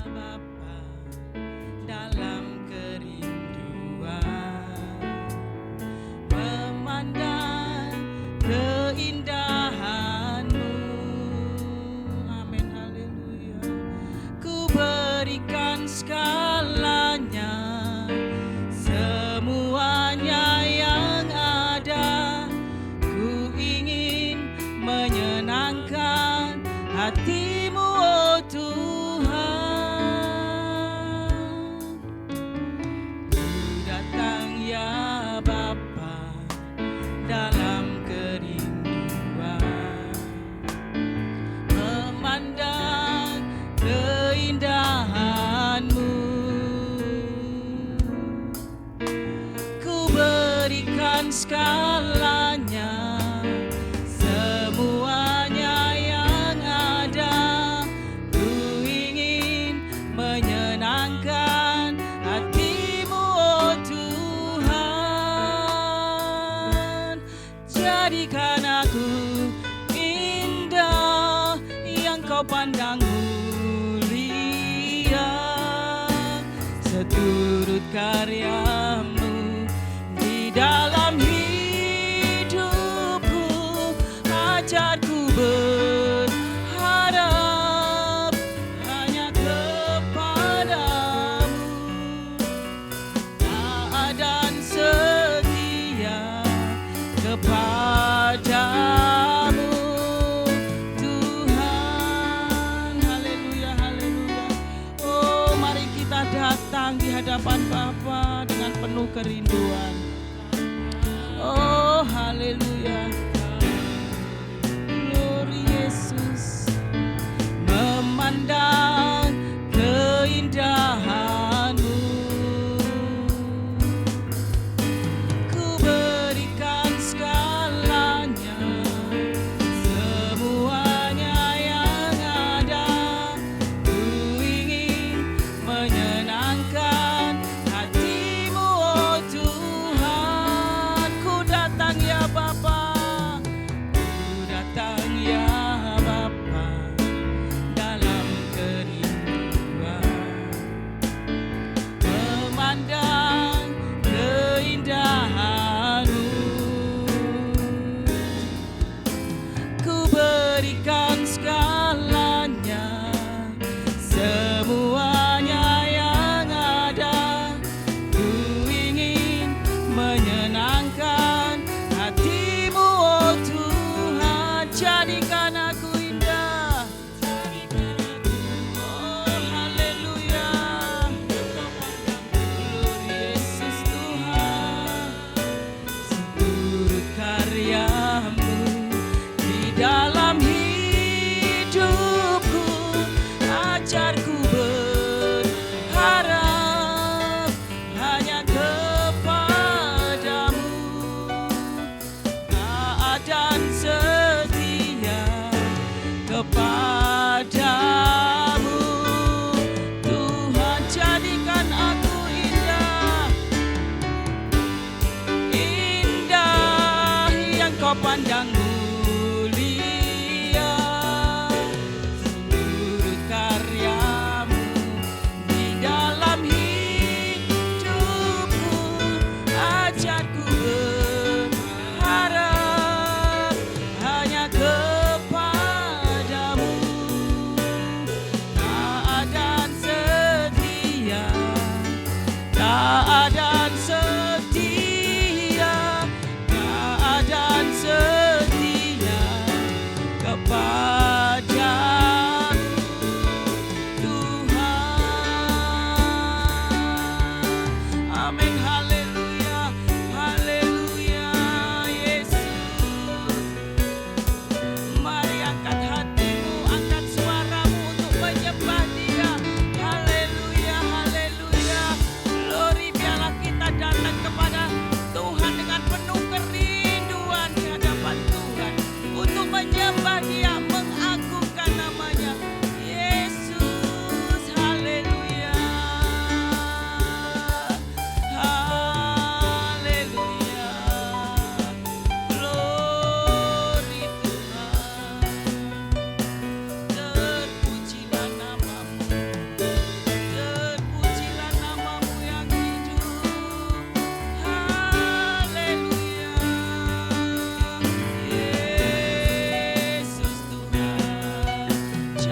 Bapa dalam kerinduan, memandang keindahan-Mu. Amin, haleluya. Ku berikan segalanya, semuanya yang ada. Ku ingin menyenangkan hati-Mu, oh Tuhan. Ku datang ya Bapa dalam kerinduan, memandang keindahan-Mu. Ku berikan segalanya, semuanya yang ada. Ku ingin menyenangkan hati-Mu, oh Tuhan. Jadikan aku indah yang Kau pandang mulia, seturut karya-Mu di dalam hidupku. Ajarku berharap hanya kepadamu, taat dan setia kepadamu, Tuhan. Haleluya, haleluya. Oh, mari kita datang di hadapan Bapa dengan penuh kerinduan. Oh, haleluya. Glory Yesus. Memandang keindahan-Mu, ku berikan segalanya, semuanya yang ada. Ku ingin menyenangkan hati-Mu, oh Tuhan. Ku datang ya Bapa, ku datang ya Bapa dalam kerinduan, memandang keindahan-Mu. Ku berikan segalanya, semuanya yang ada. Ku ingin menyenangkan hati-Mu, oh Tuhan. Jadikan aku indah. Oh, haleluya. Glory Yesus Tuhan. Seturut karya-Mu di dalam hidupku. Ajarku berharap hanya kepadamu, taat dan setia kepadamu, Tuhan. Jadikan aku indah, indah yang Kau pandang mulia, seluruh karya-Mu di dalam hidupku. Ajarku berharap hanya kepadamu,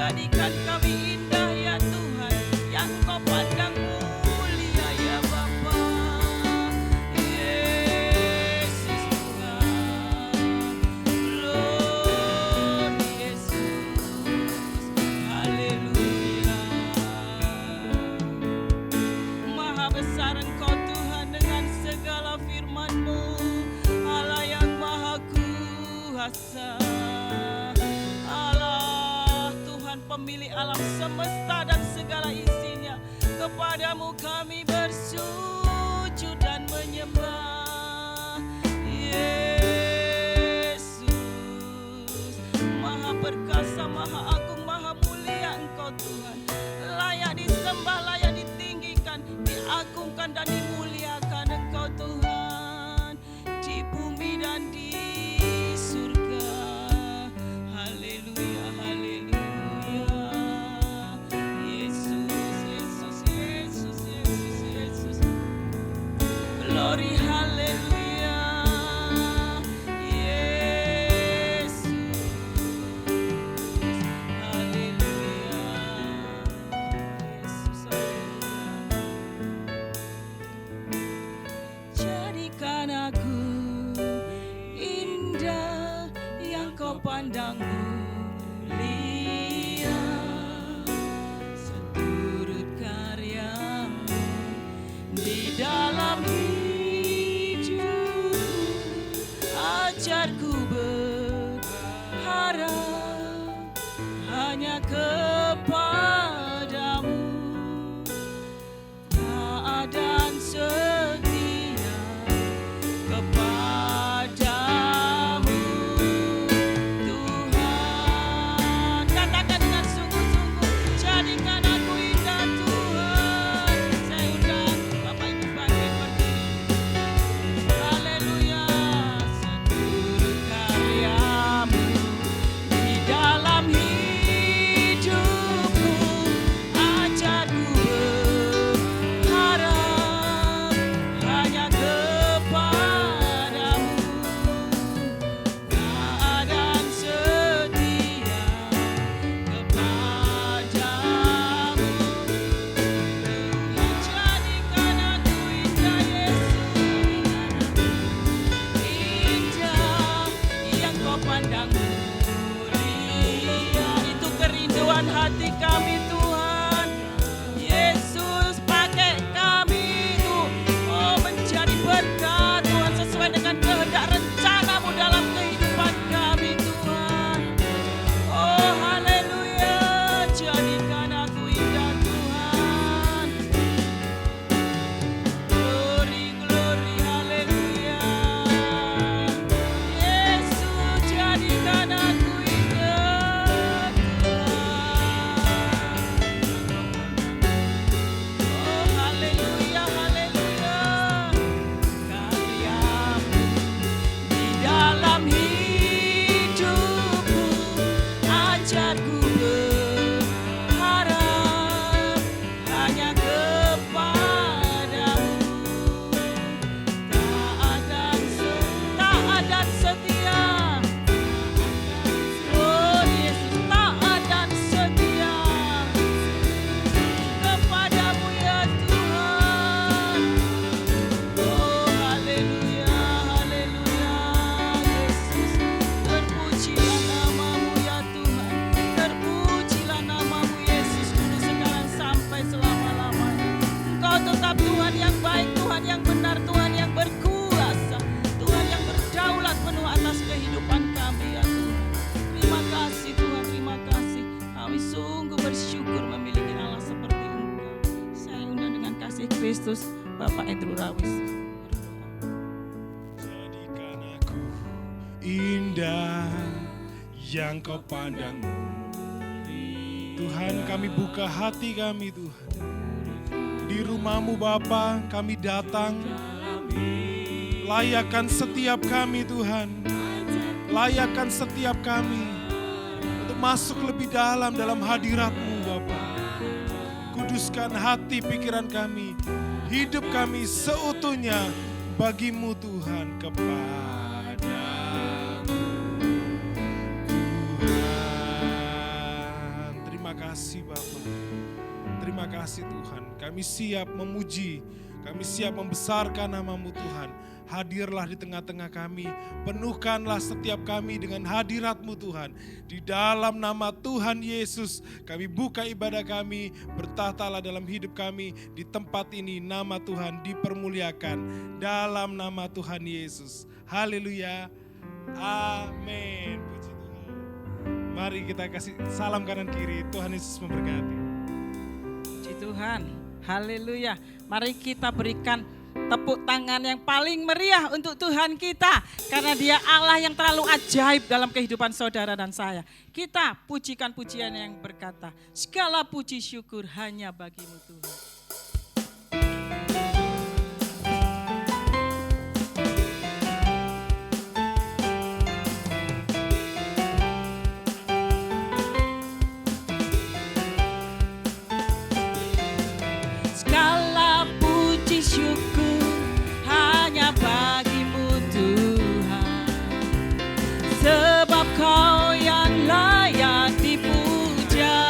Jadikan kami indah ya Tuhan, yang Kau pandang mulia ya Bapa. Yesus Tuhan, Lord Yesus, haleluya. Maha besar Engkau Tuhan dengan segala firman-Mu, Allah yang maha kuasa. Allah Tuhan pemilik alam semesta dan segala isinya, kepadamu kami bersujud dan menyembah. Yesus, maha perkasa, maha agung, maha mulia Engkau Tuhan, layak disembah, layak ditinggikan, diagungkan dan dimuliakan Engkau Tuhan, di bumi dan di surga. Haleluya, haleluya. Yesus, Yesus, Yesus, Yesus, Yesus. Glory, haleluya. Yesus, haleluya. Yesus, haleluya. Jadikan aku indah yang Kau pandang mulia, seturut karya-Mu di dalam hidupku. Ajarku berharap hanya kepadamu, taat dan setia kepadamu Tuhan. Katakan dengan sungguh-sungguh, jadikan aku indah Tuhan. Saya undang Bapak Ibu bangkit berdiri. Haleluya. Seturut karya-Mu di dalam hidupku. Ajarku berharap hanya kepadamu, taat dan setia kepadamu. Tuhan jadikan aku indah Yesus, indah yang Kau pandang mulia. Itu kerinduan hati kami Tuhan. Yesus, pakai kami itu menjadi berkat Tuhan, sesuai dengan kehendak rencana-Mu dalam kehidupan kami Tuhan. Oh haleluya, jadikan aku indah Tuhan. Glory, glory, haleluya. Yesus, jadikan aku indah Tuhan. Oh haleluya, haleluya. Karya-Mu di dalam hidupku. Ajarku berharap hanya kepadamu, taat dan setia. Oh Yesus, taat dan setia kepadamu ya Tuhan. Oh haleluya, haleluya. Yesus, terpujilah nama-Mu ya Tuhan, terpujilah nama-Mu Yesus, dulu sekarang sampai selama-lamanya. Engkau tetap Tuhan yang baik, Tuhan yang benar, Tuhan yang berkuasa, Tuhan yang berdaulat penuh atas kehidupan kami ya Tuhan. Terima kasih Tuhan, terima kasih. Kami sungguh bersyukur memiliki Allah seperti Engkau. Saya undang dengan kasih Kristus Bapak Andrew Rawis. Jadikan aku indah yang Kau pandang mulia. Tuhan, kami buka hati kami Tuhan. Di rumah-Mu Bapa, kami datang. Layakkan setiap kami Tuhan. Layakkan setiap kami untuk masuk lebih dalam hadirat-Mu Bapa. Kuduskan hati pikiran kami, hidup kami seutuhnya bagi-Mu Tuhan, kepadamu Tuhan. Terima kasih Bapa. Terima kasih Tuhan. Kami siap memuji, kami siap membesarkan nama-Mu Tuhan. Hadirlah di tengah-tengah kami, penuhkanlah setiap kami dengan hadirat-Mu Tuhan. Di dalam nama Tuhan Yesus, kami buka ibadah kami, bertahtalah dalam hidup kami. Di tempat ini nama Tuhan dipermuliakan dalam nama Tuhan Yesus. Haleluya, amin. Puji Tuhan. Mari kita kasih salam kanan kiri, Tuhan Yesus memberkati. Puji Tuhan, haleluya. Mari kita berikan tepuk tangan yang paling meriah untuk Tuhan kita. Karena Dia Allah yang terlalu ajaib dalam kehidupan saudara dan saya. Kita pujikan pujian yang berkata, segala puji syukur hanya bagi-Mu Tuhan. Segala puji syukur hanya bagi-Mu Tuhan, sebab Kau yang layak dipuja.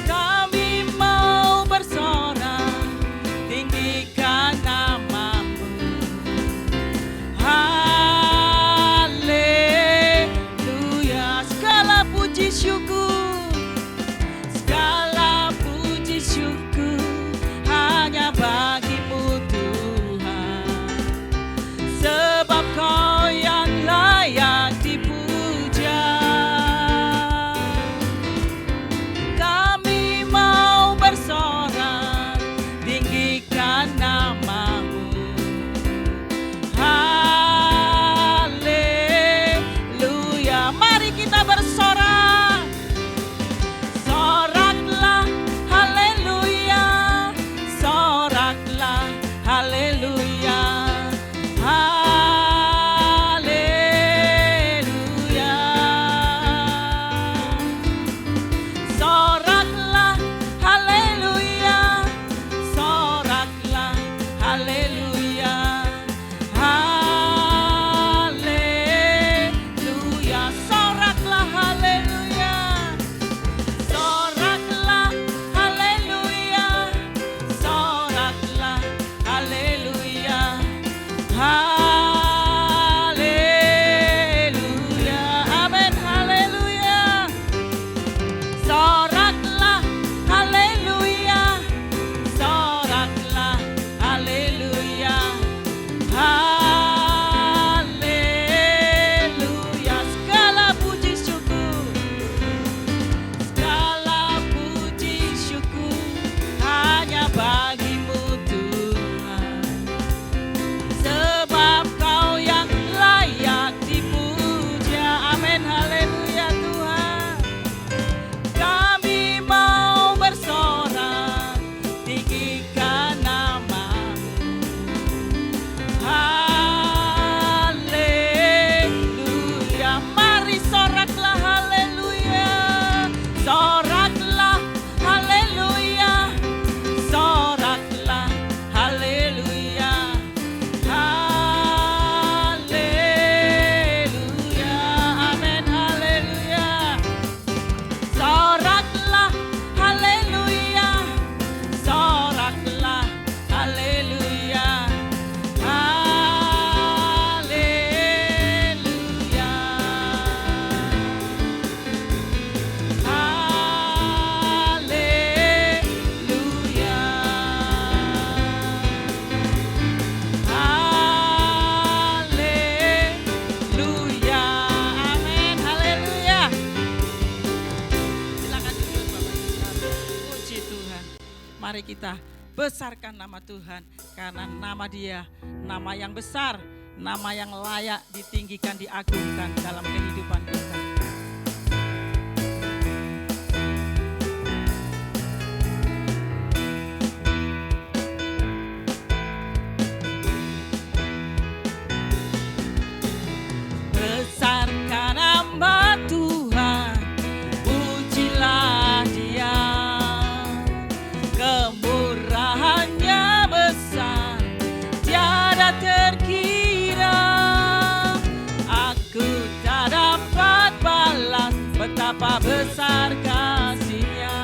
Kami mau bersorak, tinggikan nama-Mu. Haleluya, segala puji syukur, segala puji syukur hanya bagi-Mu Tuhan, sebab Kau yang layak dipuja. Kami mau bersorak, tinggikan nama-Mu. Haleluya, mari kita bersorak. Soraklah, haleluya. Soraklah, haleluya. Haleluya. Soraklah, haleluya. Soraklah, haleluya. Haleluya. Soraklah, haleluya. Soraklah, haleluya. Soraklah, haleluya. Haleluya. Amin, haleluya. Soraklah, haleluya. Soraklah, haleluya. Haleluya. Segala puji syukur, segala puji syukur hanya bagi-Mu Tuhan, sebab Kau yang layak dipuja. Amin, haleluya Tuhan. Kami mau bersorak, tinggikan nama-Mu. Haleluya, mari soraklah, haleluya. Soraklah, haleluya. Soraklah, haleluya. Haleluya, amin, haleluya. Soraklah, haleluya. Soraklah, haleluya. Haleluya. Haleluya. Haleluya. Amin, haleluya. Silakan duduk Bapak Ibu. Puji Tuhan. Mari kita besarkan nama Tuhan, karena nama Dia nama yang besar, nama yang layak ditinggikan, diagungkan dalam kehidupan kita. Besarkan nama Tuhan, pujilah Dia. Kemurahannya besar, tiada terkira. Aku tak dapat betapa besar kasih-Nya.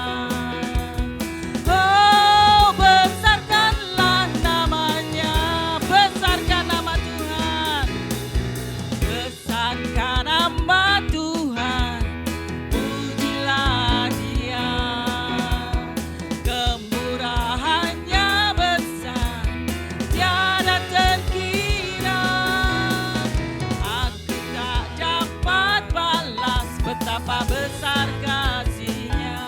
Oh, besarkanlah namanya, besarkan nama Tuhan, besarkan nama Tuhan, pujilah Dia. Kemurahannya besar, tiada terkira. Aku tak dapat balas betapa besar kasih-Nya.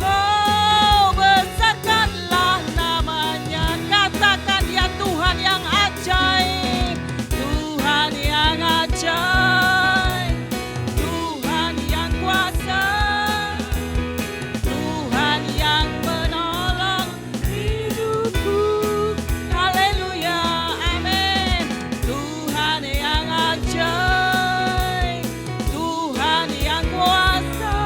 Oh, besarkanlah namanya, katakan Dia Tuhan yang ajaib, Tuhan yang ajaib, Tuhan yang kuasa, Tuhan yang menolong hidupku. Haleluya, amin. Tuhan yang ajaib, Tuhan yang kuasa,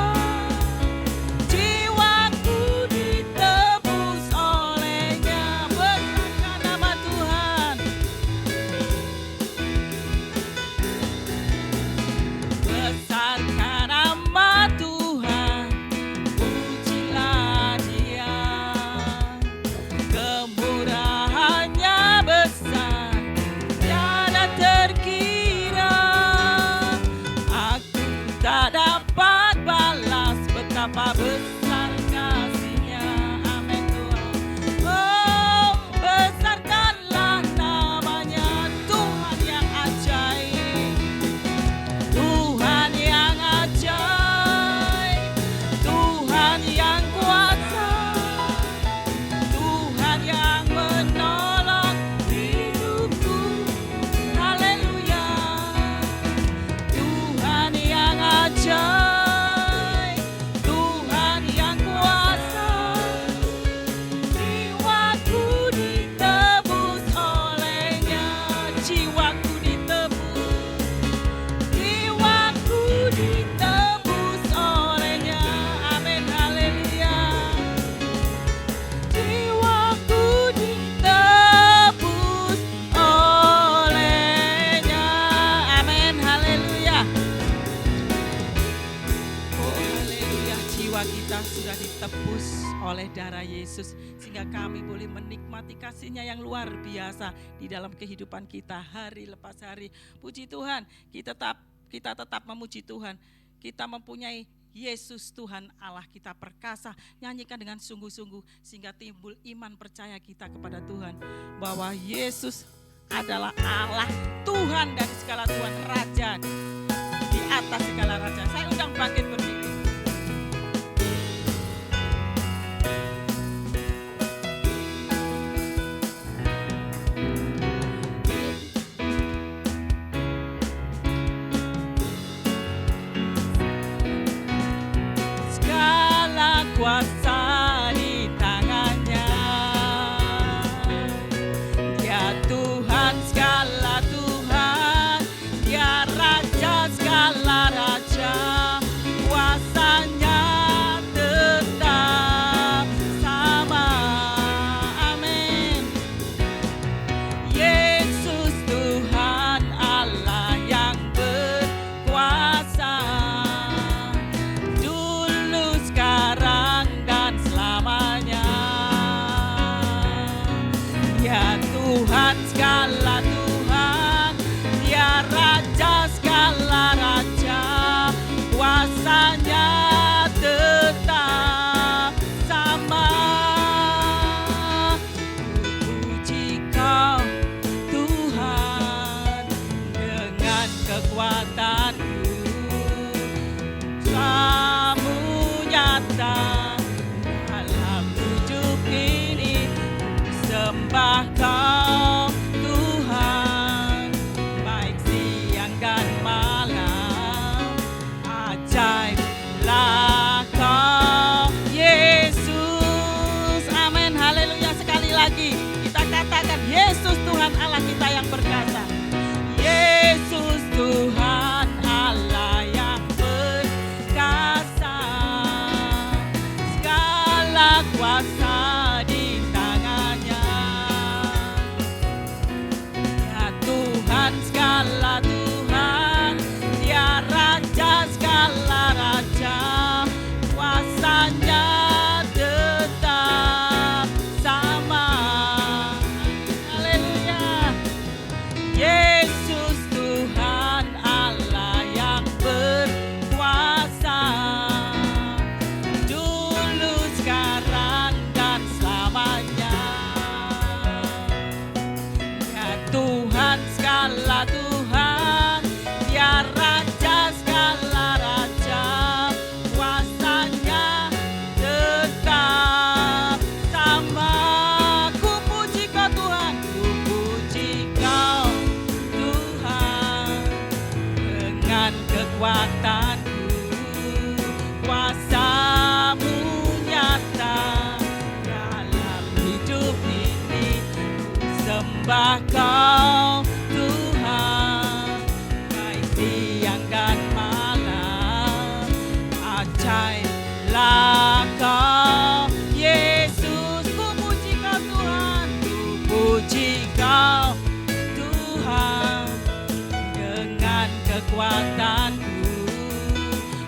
jiwaku ditebus oleh-Nya. Besarkan nama Tuhan, besarkan nama Tuhan, pujilah Dia. Kemurahannya besar, tiada terkira. Aku tak dapat balas betapa besar kasih-Nya. Amin Tuhan. Oh, besarkanlah namanya, Tuhan yang ajaib, Tuhan yang ajaib, Tuhan yang kuasa, Tuhan yang menolong hidupku. Haleluya, Tuhan yang ajaib, Tuhan yang kuasa, jiwaku ditebus oleh-Nya. Jiwaku ditebus, jiwaku ditebus oleh-Nya. Amin, haleluya. Jiwaku ditebus oleh-Nya. Amin, haleluya. Oh, haleluya. Jiwa kita sudah ditebus oleh darah Yesus, sehingga kami boleh menikmati kasih-Nya yang luar biasa di dalam kehidupan kita hari lepas hari. Puji Tuhan, kita tetap memuji Tuhan. Kita mempunyai Yesus Tuhan Allah kita perkasa. Nyanyikan dengan sungguh-sungguh sehingga timbul iman percaya kita kepada Tuhan, bahwa Yesus adalah Allah, Tuhan dari segala Tuhan, Raja di atas segala raja. Saya undang bangkit berdiri. Segala kuasa di tangan-Nya, Dia Tuhan segala Tuhan, Dia Raja segala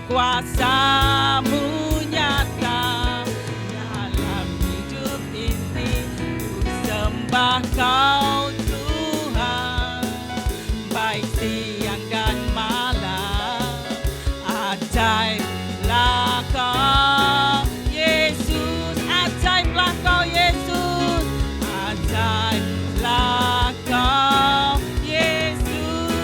kuasa-Mu nyata dalam hidup ini. Ku sembah Kau Tuhan, baik siang dan malam. Ajaiblah Kau Yesus, ajaiblah Kau Yesus, ajaiblah Kau Yesus,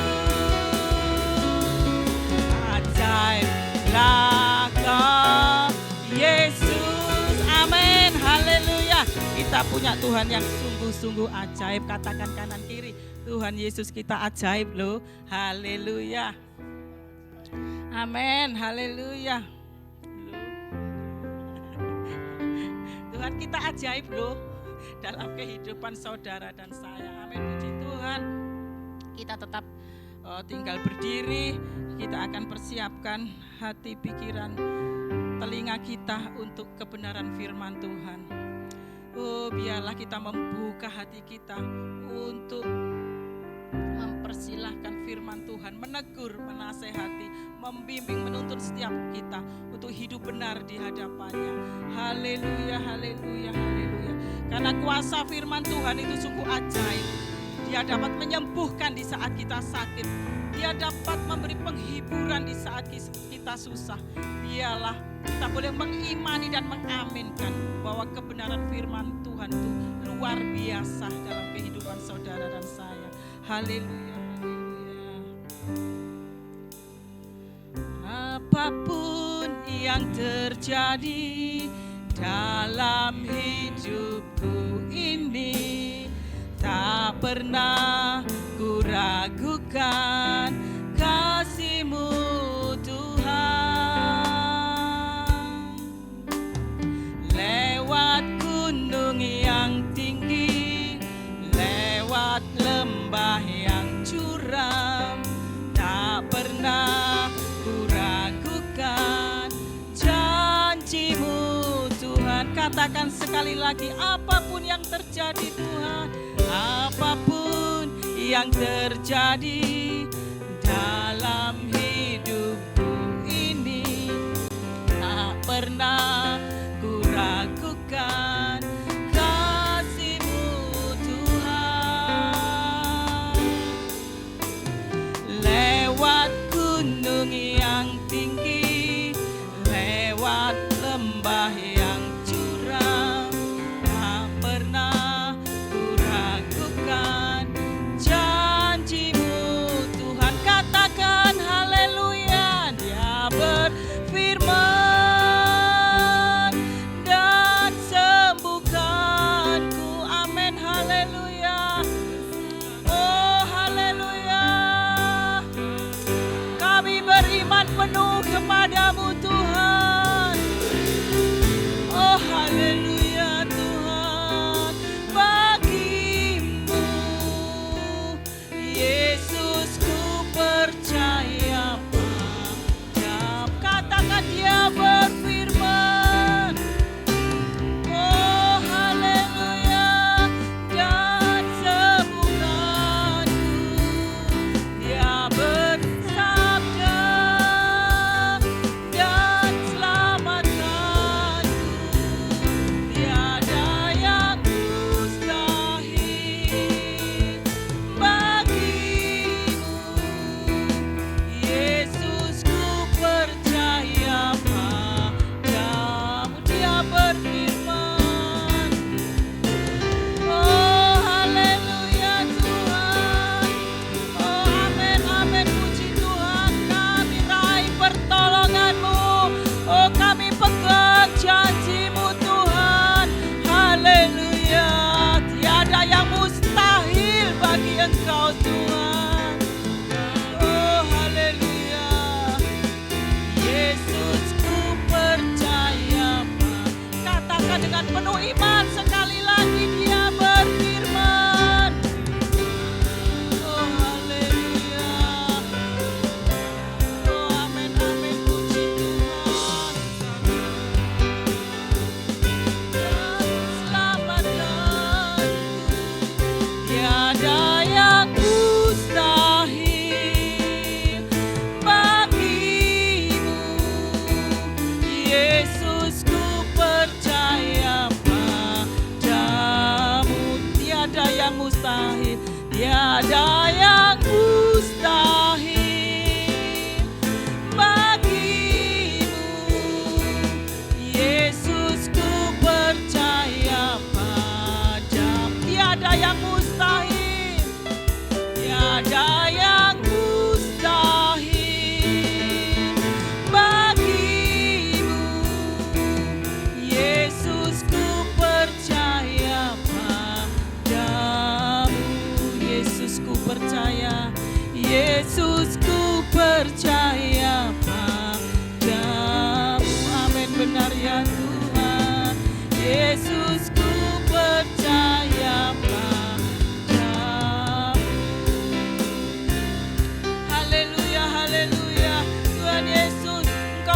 ajaiblah Kau Yesus. Amin, haleluya. Kita punya Tuhan yang sungguh-sungguh ajaib. Katakan kanan kiri, Tuhan Yesus kita ajaib loh. Haleluya. Amin, haleluya. Tuhan kita ajaib loh dalam kehidupan saudara dan saya. Amin, puji Tuhan. Kita tetap tinggal berdiri. Kita akan persiapkan hati, pikiran, telinga kita untuk kebenaran firman Tuhan. Oh, biarlah kita membuka hati kita untuk mempersilahkan firman Tuhan, menegur, menasehati, membimbing, menuntun setiap kita untuk hidup benar di hadapannya. Haleluya, haleluya, haleluya. Karena kuasa firman Tuhan itu sungguh ajaib. Dia dapat menyembuhkan di saat kita sakit. Dia dapat memberi penghiburan di saat kita susah. Biarlah kita boleh mengimani dan mengaminkan bahwa kebenaran firman Tuhan itu luar biasa dalam kehidupan saudara dan saya. Haleluya, haleluya. Apapun yang terjadi dalam hidupku ini, tak pernah ku ragukan kasih-Mu Tuhan. Lewat gunung yang tinggi, lewat lembah yang curam, tak pernah ku ragukan janji-Mu Tuhan. Katakan sekali lagi, apapun yang terjadi Tuhan, apapun yang terjadi dalam hidupku ini, tak pernah ku ragukan kasih-Mu Tuhan. Lewat gunung yang tinggi, lewat lembah yang curam, tak pernah ku ragukan janji-Mu Tuhan. Katakan haleluya. Dia berfirman dan sembuhkanku. Amin, haleluya. Oh haleluya. Kami beriman penuh kepada-Mu Tuhan. Oh haleluya Tuhan. Bagi-Mu Yesus ku percaya padam. Katakan Dia berfirman. Oh haleluya. Dan sembuhkanku. Dia bersabda dan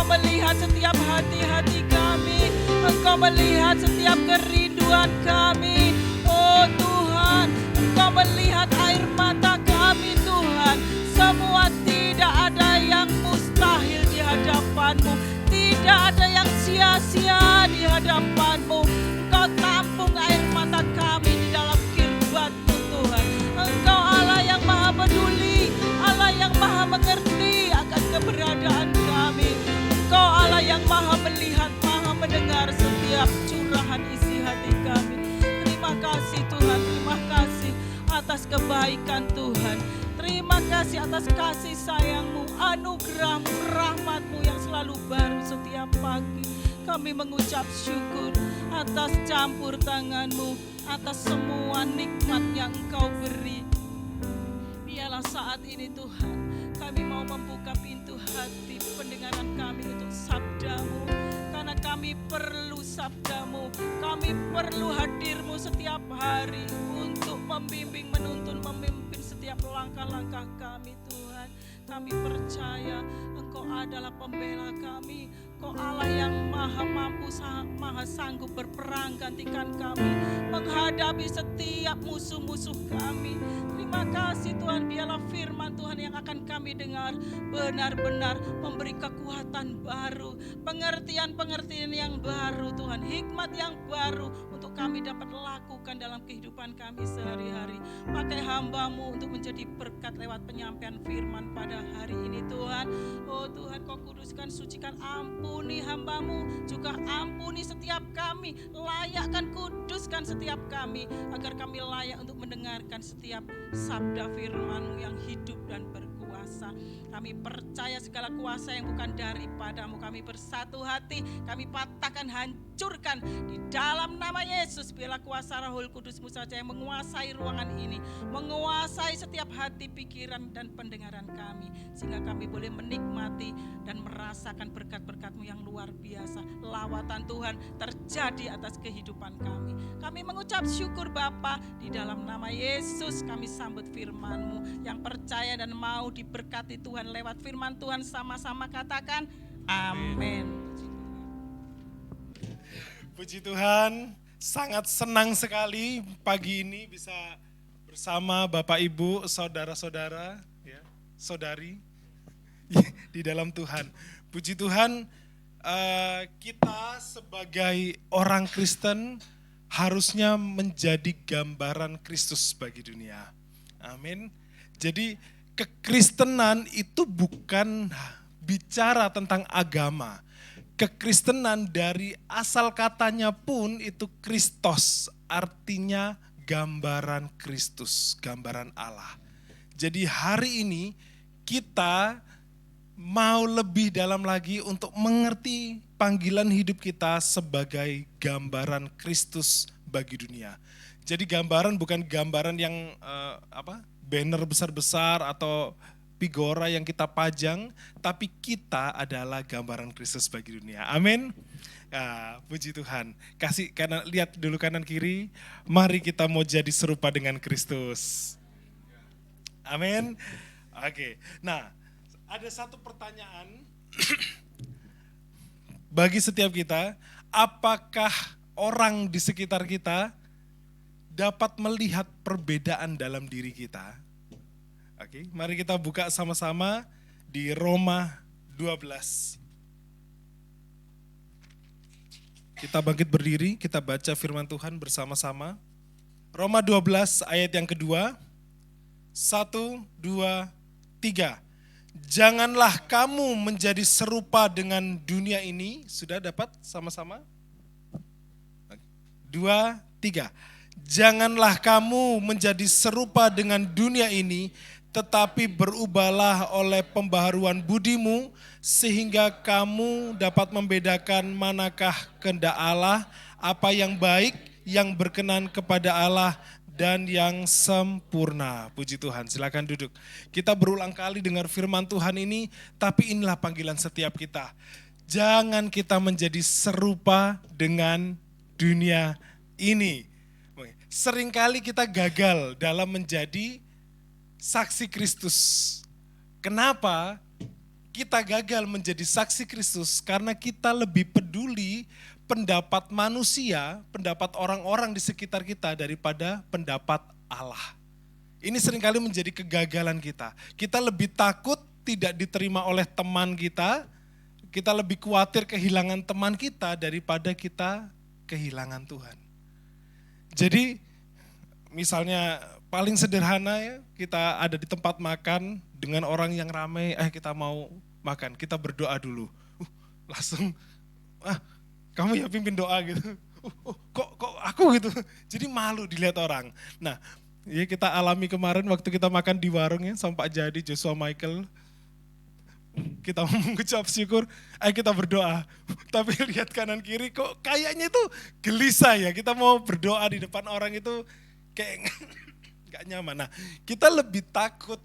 melihat setiap hati-hati kami. Engkau melihat setiap kerinduan kami. Oh Tuhan, Engkau melihat air mata kami Tuhan. Semua tidak ada yang mustahil di hadapan-Mu. Tidak ada yang sia-sia di hadapan-Mu. Engkau tampung air mata kami di dalam kirbat-Mu Tuhan. Engkau Allah yang maha peduli, Allah yang maha mengerti akan keberadaan kami. Engkau Allah yang maha melihat, maha mendengar setiap curahan isi hati kami. Terima kasih Tuhan, terima kasih atas kebaikan Tuhan. Terima kasih atas kasih sayang-Mu, anugerah-Mu, rahmat-Mu yang selalu baru setiap pagi. Kami mengucap syukur atas campur tangan-Mu, atas semua nikmat yang Engkau beri. Biarlah saat ini Tuhan, kami mau membuka pintu hati pendengaran kami untuk sabda-Mu. Karena kami perlu sabda-Mu, kami perlu hadir-Mu setiap hari untuk membimbing, menuntun, memimpin setiap langkah-langkah kami Tuhan. Kami percaya Engkau adalah pembela kami. Engkau Allah yang maha mampu, maha sanggup berperang gantikan kami, menghadapi setiap musuh-musuh kami. Terima kasih Tuhan, biarlah firman Tuhan yang akan kami dengar benar-benar memberi kekuatan baru, pengertian-pengertian yang baru Tuhan, hikmat yang baru untuk kami dapat lakukan dalam kehidupan kami sehari-hari. Pakai hamba-Mu untuk menjadi berkat lewat penyampaian firman pada hari ini Tuhan. Oh Tuhan, Kau kuduskan, sucikan, ampuni hamba-Mu, juga ampuni setiap kami, layakkan, kuduskan setiap kami, agar kami layak untuk mendengarkan setiap sabda firman-Mu yang hidup dan berkuasa. Kami percaya segala kuasa yang bukan daripada-Mu, kami bersatu hati, kami patahkan, hancurkan di dalam nama Yesus. Biarlah kuasa Roh Kudus-Mu saja yang menguasai ruangan ini, menguasai setiap hati, pikiran, dan pendengaran kami, sehingga kami boleh menikmati dan merasakan berkat-berkat-Mu yang luar biasa. Lawatan Tuhan terjadi atas kehidupan kami. Kami mengucap syukur Bapa, di dalam nama Yesus kami sambut firman-Mu. Yang percaya dan mau diberkati Tuhan lewat firman Tuhan, sama-sama katakan amin. Puji Tuhan, sangat senang sekali pagi ini bisa bersama Bapak Ibu, saudara-saudara, ya, saudari di dalam Tuhan. Puji Tuhan, kita sebagai orang Kristen harusnya menjadi gambaran Kristus bagi dunia. Amin. Jadi kekristenan itu bukan bicara tentang agama. Kekristenan dari asal katanya pun itu Kristos, artinya gambaran Kristus, gambaran Allah. Jadi hari ini kita mau lebih dalam lagi untuk mengerti panggilan hidup kita sebagai gambaran Kristus bagi dunia. Jadi gambaran bukan gambaran yang banner besar-besar atau figura yang kita pajang, tapi kita adalah gambaran Kristus bagi dunia. Amin. Nah, puji Tuhan. Karena lihat dulu kanan kiri, mari kita mau jadi serupa dengan Kristus. Amin. Oke. Nah, ada satu pertanyaan bagi setiap kita, apakah orang di sekitar kita dapat melihat perbedaan dalam diri kita? Oke, mari kita buka sama-sama di Roma 12. Kita bangkit berdiri, kita baca firman Tuhan bersama-sama. Roma 12 ayat yang kedua. 1, 2, 3. Janganlah kamu menjadi serupa dengan dunia ini. Sudah dapat sama-sama? 2, 3. Janganlah kamu menjadi serupa dengan dunia ini, tetapi berubahlah oleh pembaharuan budimu, sehingga kamu dapat membedakan manakah kehendak Allah, apa yang baik, yang berkenan kepada Allah, dan yang sempurna. Puji Tuhan, silakan duduk. Kita berulang kali dengar firman Tuhan ini, tapi inilah panggilan setiap kita. Jangan kita menjadi serupa dengan dunia ini. Seringkali kita gagal dalam menjadi saksi Kristus. Kenapa? kita gagal menjadi saksi Kristus karena kita lebih peduli pendapat manusia, pendapat orang-orang di sekitar kita daripada pendapat Allah. Ini seringkali menjadi kegagalan kita. Kita lebih takut tidak diterima oleh teman kita lebih khawatir kehilangan teman kita daripada kita kehilangan Tuhan. Jadi misalnya paling sederhana ya, kita ada di tempat makan dengan orang yang ramai, kita mau makan, kita berdoa dulu. Langsung, kamu ya pimpin doa gitu. Kok aku gitu. Jadi malu dilihat orang. Nah, ya kita alami kemarin waktu kita makan di warung ya sama Pak Jadi, Joshua Michael. Kita mengucap syukur, kita berdoa. Tapi lihat kanan kiri kok kayaknya itu gelisah ya. Kita mau berdoa di depan orang itu kayak gak nyaman. Nah, kita lebih takut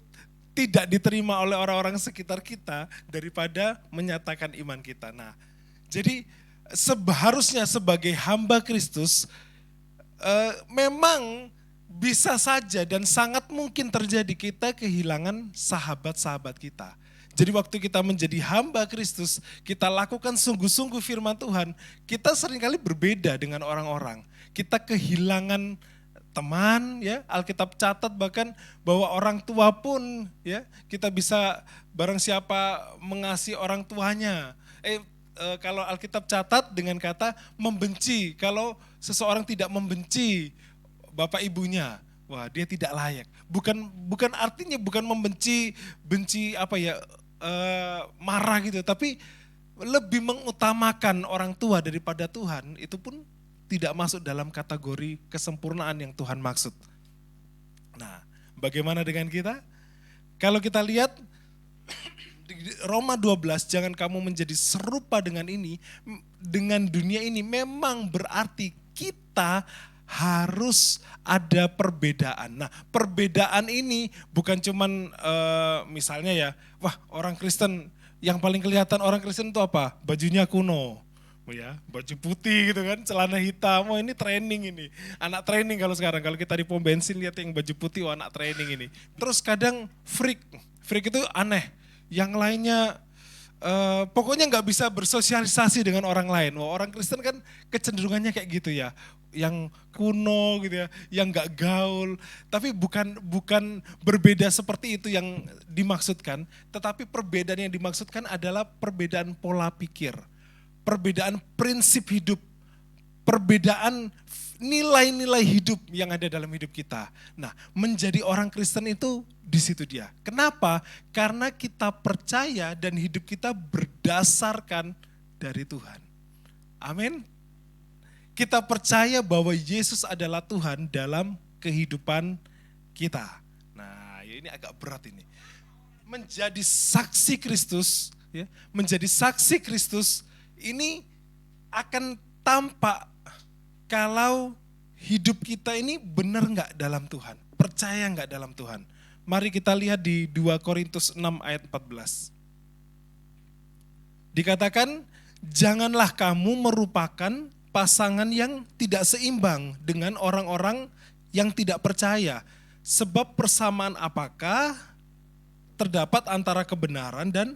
tidak diterima oleh orang-orang sekitar kita daripada menyatakan iman kita. Nah, jadi seharusnya sebagai hamba Kristus, memang bisa saja dan sangat mungkin terjadi kita kehilangan sahabat-sahabat kita. Jadi waktu kita menjadi hamba Kristus, kita lakukan sungguh-sungguh firman Tuhan, kita seringkali berbeda dengan orang-orang. Kita kehilangan teman, ya. Alkitab catat bahkan bahwa orang tua pun, ya, kita bisa barang siapa mengasihi orang tuanya. Kalau Alkitab catat dengan kata membenci, kalau seseorang tidak membenci bapak ibunya, wah dia tidak layak. Bukan artinya bukan membenci marah gitu, tapi lebih mengutamakan orang tua daripada Tuhan, itu pun tidak masuk dalam kategori kesempurnaan yang Tuhan maksud. Nah, bagaimana dengan kita? Kalau kita lihat Roma 12, jangan kamu menjadi serupa dengan dunia ini, memang berarti kita harus ada perbedaan. Nah, perbedaan ini bukan cuman misalnya ya, wah orang Kristen, yang paling kelihatan orang Kristen itu apa? Bajunya kuno, ya, baju putih gitu kan, celana hitam, ini training ini. Anak training kalau sekarang, kalau kita di pom bensin lihat yang baju putih, anak training ini. Terus kadang freak itu aneh, yang lainnya pokoknya nggak bisa bersosialisasi dengan orang lain. Wah, orang Kristen kan kecenderungannya kayak gitu ya, yang kuno gitu ya, yang nggak gaul. Tapi bukan berbeda seperti itu yang dimaksudkan, tetapi perbedaan yang dimaksudkan adalah perbedaan pola pikir, perbedaan prinsip hidup, perbedaan nilai-nilai hidup yang ada dalam hidup kita. Nah, menjadi orang Kristen itu di situ dia. Kenapa? Karena kita percaya dan hidup kita berdasarkan dari Tuhan. Amin. Kita percaya bahwa Yesus adalah Tuhan dalam kehidupan kita. Nah, ini agak berat ini. Menjadi saksi Kristus, ya, menjadi saksi Kristus ini akan tampak kalau hidup kita ini benar enggak dalam Tuhan, percaya enggak dalam Tuhan. Mari kita lihat di 2 Korintus 6 ayat 14. Dikatakan, janganlah kamu merupakan pasangan yang tidak seimbang dengan orang-orang yang tidak percaya. Sebab persamaan apakah terdapat antara kebenaran dan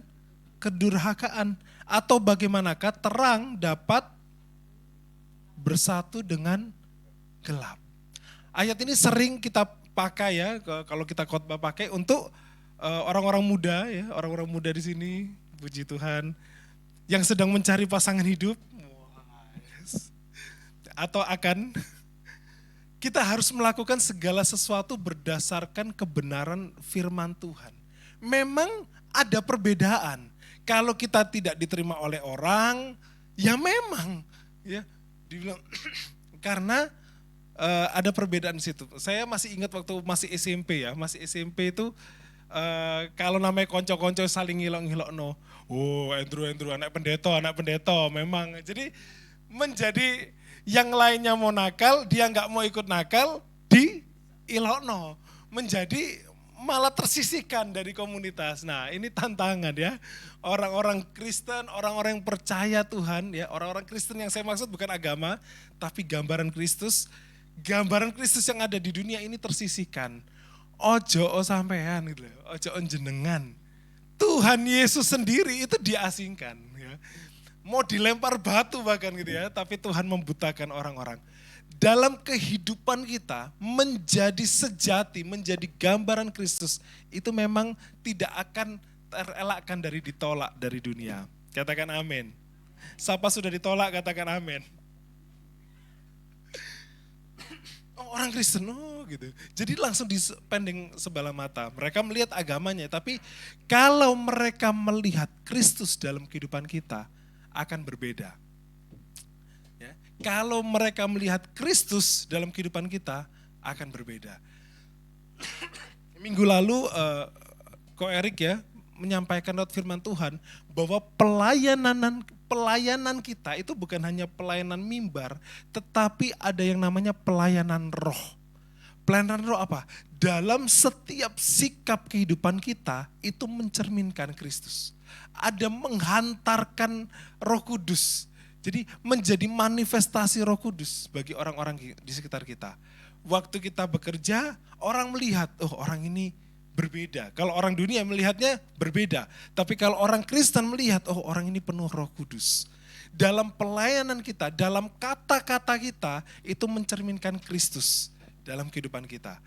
kedurhakaan? Atau bagaimanakah terang dapat bersatu dengan gelap? Ayat ini sering kita pakai ya, kalau kita khotbah pakai untuk orang-orang muda ya, orang-orang muda di sini, puji Tuhan, yang sedang mencari pasangan hidup. Atau kita harus melakukan segala sesuatu berdasarkan kebenaran firman Tuhan. Memang ada perbedaan. Kalau kita tidak diterima oleh orang, ya memang ya dibilang karena ada perbedaan di situ. Saya masih ingat waktu masih SMP ya, masih SMP itu kalau namanya konco-konco saling ngilok-ngilok no. Oh, Andrew anak pendeta memang. Jadi menjadi yang lainnya mau nakal, dia nggak mau ikut nakal, di ilokno. Menjadi malah tersisihkan dari komunitas. Nah, ini tantangan ya. Orang-orang Kristen, orang-orang yang percaya Tuhan ya, orang-orang Kristen yang saya maksud bukan agama, tapi gambaran Kristus yang ada di dunia ini tersisihkan. Ojo sampean gitu, ojo jenengan. Tuhan Yesus sendiri itu diasingkan. Ya. Mau dilempar batu bahkan gitu ya, tapi Tuhan membutakan orang-orang. Dalam kehidupan kita menjadi sejati, menjadi gambaran Kristus, itu memang tidak akan terelakkan dari ditolak dari dunia. Katakan amin. Siapa sudah ditolak katakan amin. Oh, orang Kristen, oh gitu. Jadi langsung dipandang sebelah mata. Mereka melihat agamanya, tapi kalau mereka melihat Kristus dalam kehidupan kita, akan berbeda. Ya, kalau mereka melihat Kristus dalam kehidupan kita, akan berbeda. Minggu lalu, Ko Erik ya, menyampaikan lewat firman Tuhan, bahwa pelayanan kita itu bukan hanya pelayanan mimbar, tetapi ada yang namanya pelayanan roh. Pelayanan roh apa? Dalam setiap sikap kehidupan kita, itu mencerminkan Kristus. Ada menghantarkan Roh Kudus. Jadi menjadi manifestasi Roh Kudus bagi orang-orang di sekitar kita. Waktu kita bekerja, orang melihat, oh orang ini berbeda. Kalau orang dunia melihatnya berbeda. Tapi kalau orang Kristen melihat, oh orang ini penuh Roh Kudus. Dalam pelayanan kita, dalam kata-kata kita, itu mencerminkan Kristus dalam kehidupan kita.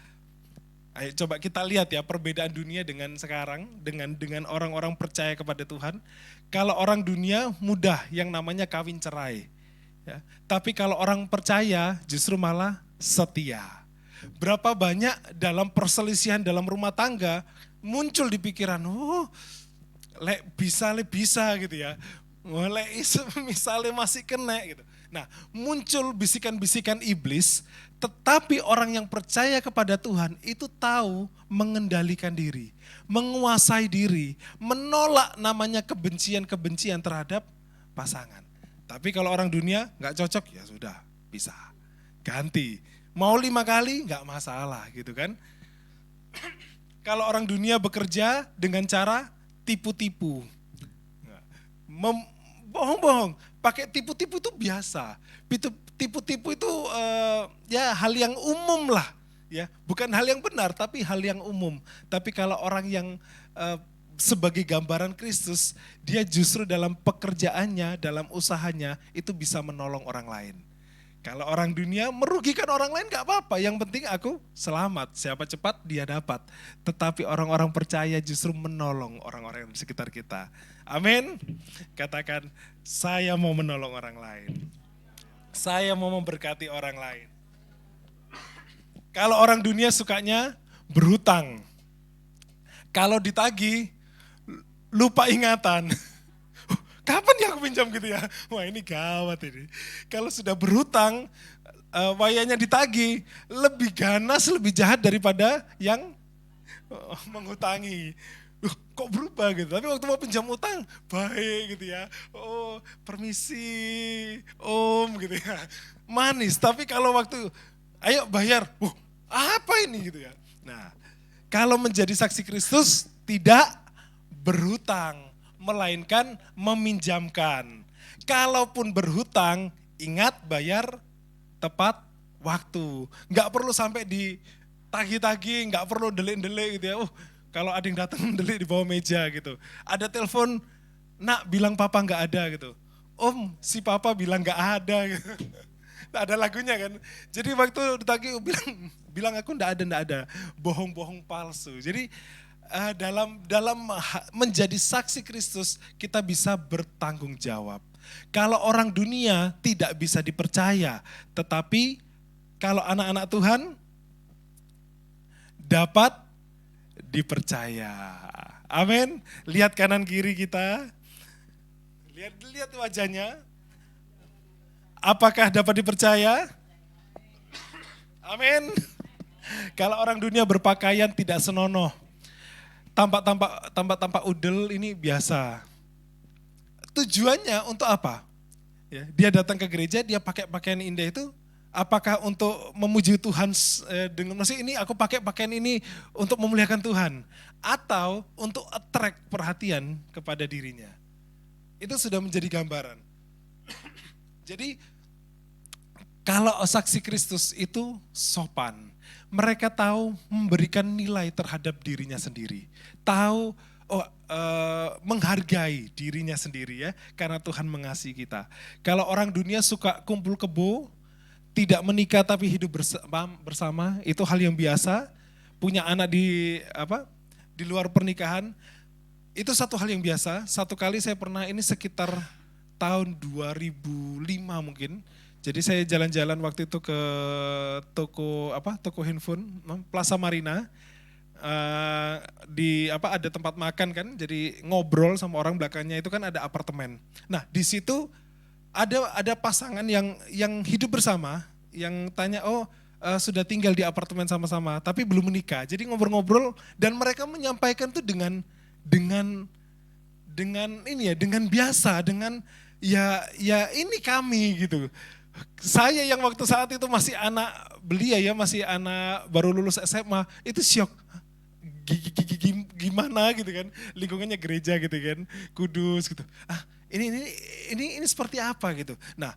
Ayo coba kita lihat ya perbedaan dunia dengan sekarang, dengan orang-orang percaya kepada Tuhan. Kalau orang dunia mudah yang namanya kawin cerai. Ya. Tapi kalau orang percaya justru malah setia. Berapa banyak dalam perselisihan dalam rumah tangga muncul di pikiran, oh bisa gitu ya. Misalnya masih kena gitu. Nah muncul bisikan-bisikan iblis, tetapi orang yang percaya kepada Tuhan itu tahu mengendalikan diri, menguasai diri, menolak namanya kebencian-kebencian terhadap pasangan. Tapi kalau orang dunia nggak cocok ya sudah bisa ganti. Mau 5 kali nggak masalah gitu kan. Kalau orang dunia bekerja dengan cara tipu-tipu. Bohong-bohong, pakai tipu-tipu itu biasa. Tipu-tipu itu ya hal yang umum lah, ya bukan hal yang benar, tapi hal yang umum. Tapi kalau orang yang sebagai gambaran Kristus, dia justru dalam pekerjaannya, dalam usahanya itu bisa menolong orang lain. Kalau orang dunia merugikan orang lain gak apa-apa, yang penting aku selamat, siapa cepat dia dapat. Tetapi orang-orang percaya justru menolong orang-orang di sekitar kita. Amin. Katakan, saya mau menolong orang lain. Saya mau memberkati orang lain. Kalau orang dunia sukanya berhutang. Kalau ditagih, lupa ingatan. Kapan ya aku pinjam gitu ya? Wah ini gawat ini. Kalau sudah berhutang, wayanya ditagih, lebih ganas, lebih jahat daripada yang menghutangi. Kok berubah gitu, tapi waktu mau pinjam utang, baik gitu ya. Oh permisi, om gitu ya. Manis, tapi kalau waktu, ayo bayar, apa ini gitu ya. Nah, kalau menjadi saksi Kristus, tidak berhutang, melainkan meminjamkan. Kalaupun berhutang, ingat bayar tepat waktu. Nggak perlu sampai ditagih-tagih, nggak perlu delik-delik gitu ya. Kalau ada yang datang delik di bawah meja gitu. Ada telepon, nak bilang papa nggak ada gitu. Om, si papa bilang nggak ada gitu. Ada lagunya kan. Jadi waktu ditagih bilang aku nggak ada. Bohong-bohong palsu. Jadi dalam menjadi saksi Kristus kita bisa bertanggung jawab. Kalau orang dunia tidak bisa dipercaya, tetapi kalau anak-anak Tuhan dapat dipercaya. Amin. Lihat kanan kiri kita. Lihat wajahnya. Apakah dapat dipercaya? Amin. Kalau orang dunia berpakaian tidak senonoh. Tampak udel ini biasa. Tujuannya untuk apa? Ya, dia datang ke gereja, dia pakai pakaian indah itu, apakah untuk memuji Tuhan dengan maksud ini aku pakai pakaian ini untuk memuliakan Tuhan, atau untuk attract perhatian kepada dirinya? Itu sudah menjadi gambaran. Jadi kalau saksi Kristus itu sopan. Mereka tahu memberikan nilai terhadap dirinya sendiri. Tahu, menghargai dirinya sendiri ya, karena Tuhan mengasihi kita. Kalau orang dunia suka kumpul kebo, tidak menikah tapi hidup bersama, itu hal yang biasa. Punya anak di luar pernikahan, itu satu hal yang biasa. Satu kali saya pernah, ini sekitar tahun 2005 mungkin. Jadi saya jalan-jalan waktu itu ke toko handphone, Plaza Marina. Ada tempat makan kan, jadi ngobrol sama orang, belakangnya itu kan ada apartemen. Nah di situ ada pasangan yang hidup bersama, yang tanya sudah tinggal di apartemen sama-sama tapi belum menikah. Jadi ngobrol-ngobrol dan mereka menyampaikan tuh dengan biasa, dengan ya ini kami gitu. Saya yang waktu saat itu masih anak belia ya, masih anak baru lulus SMA, itu syok. Gimana gitu kan, lingkungannya gereja gitu kan, kudus gitu. Ini seperti apa gitu. Nah,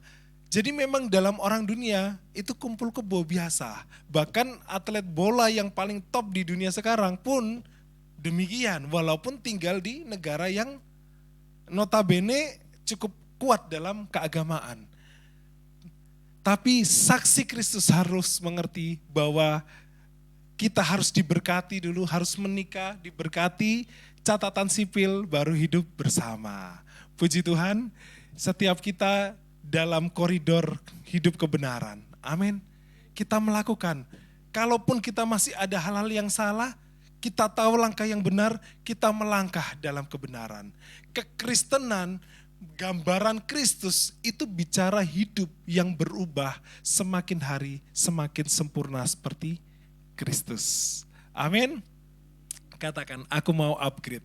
jadi memang dalam orang dunia itu kumpul kebo biasa. Bahkan atlet bola yang paling top di dunia sekarang pun demikian, walaupun tinggal di negara yang notabene cukup kuat dalam keagamaan. Tapi saksi Kristus harus mengerti bahwa kita harus diberkati dulu, harus menikah, diberkati, catatan sipil, baru hidup bersama. Puji Tuhan, setiap kita dalam koridor hidup kebenaran. Amin. Kita melakukan, kalaupun kita masih ada hal-hal yang salah, kita tahu langkah yang benar, kita melangkah dalam kebenaran. Kekristenan, gambaran Kristus itu bicara hidup yang berubah semakin hari semakin sempurna seperti Kristus. Amin. Katakan, aku mau upgrade.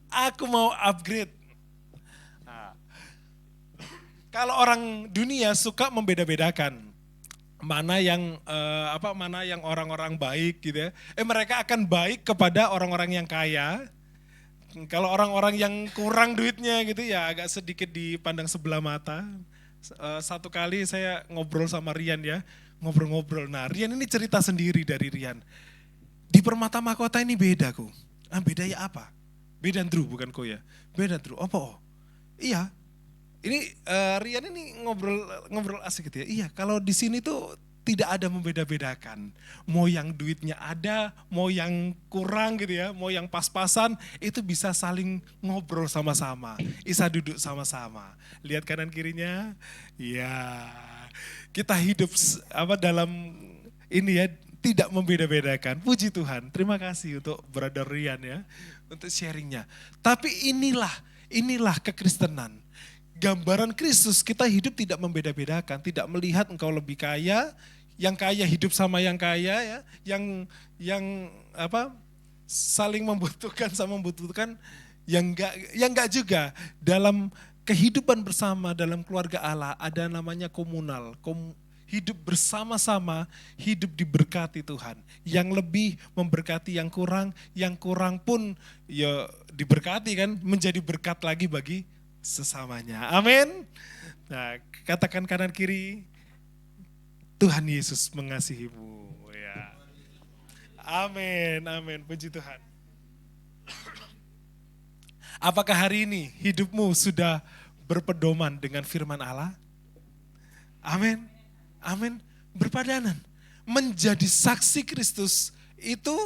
Aku mau upgrade. Nah, kalau orang dunia suka membeda-bedakan mana yang orang-orang baik gitu ya. Mereka akan baik kepada orang-orang yang kaya. Kalau orang-orang yang kurang duitnya gitu ya agak sedikit dipandang sebelah mata. Satu kali saya ngobrol sama Rian ya. Ngobrol-ngobrol. Nah Rian ini cerita sendiri dari Rian. Di Permata Mahkota ini beda kok. Beda ya apa? Beda Andrew bukan kok ya. Beda Andrew. Apa? Iya. Ini Rian ini ngobrol asik gitu ya. Iya, kalau di sini tuh tidak ada membeda-bedakan. Mau yang duitnya ada, mau yang kurang gitu ya, mau yang pas-pasan, itu bisa saling ngobrol sama-sama. Bisa duduk sama-sama. Lihat kanan kirinya. Ya. Kita hidup dalam ini ya, tidak membeda-bedakan. Puji Tuhan. Terima kasih untuk Brother Rian ya, untuk sharingnya. Tapi inilah kekristenan. Gambaran Kristus, kita hidup tidak membeda-bedakan, tidak melihat engkau lebih kaya, yang kaya hidup sama yang kaya ya, yang saling membutuhkan sama membutuhkan, yang enggak juga. Dalam kehidupan bersama dalam keluarga Allah ada namanya komunal, hidup bersama-sama, hidup diberkati Tuhan. Yang lebih memberkati yang kurang pun ya diberkati kan, menjadi berkat lagi bagi sesamanya. Amin. Nah, katakan kanan kiri, Tuhan Yesus mengasihimu. Ya. Amin, amin. Puji Tuhan. Apakah hari ini hidupmu sudah berpedoman dengan firman Allah? Amin, amin. Berpadanan. Menjadi saksi Kristus itu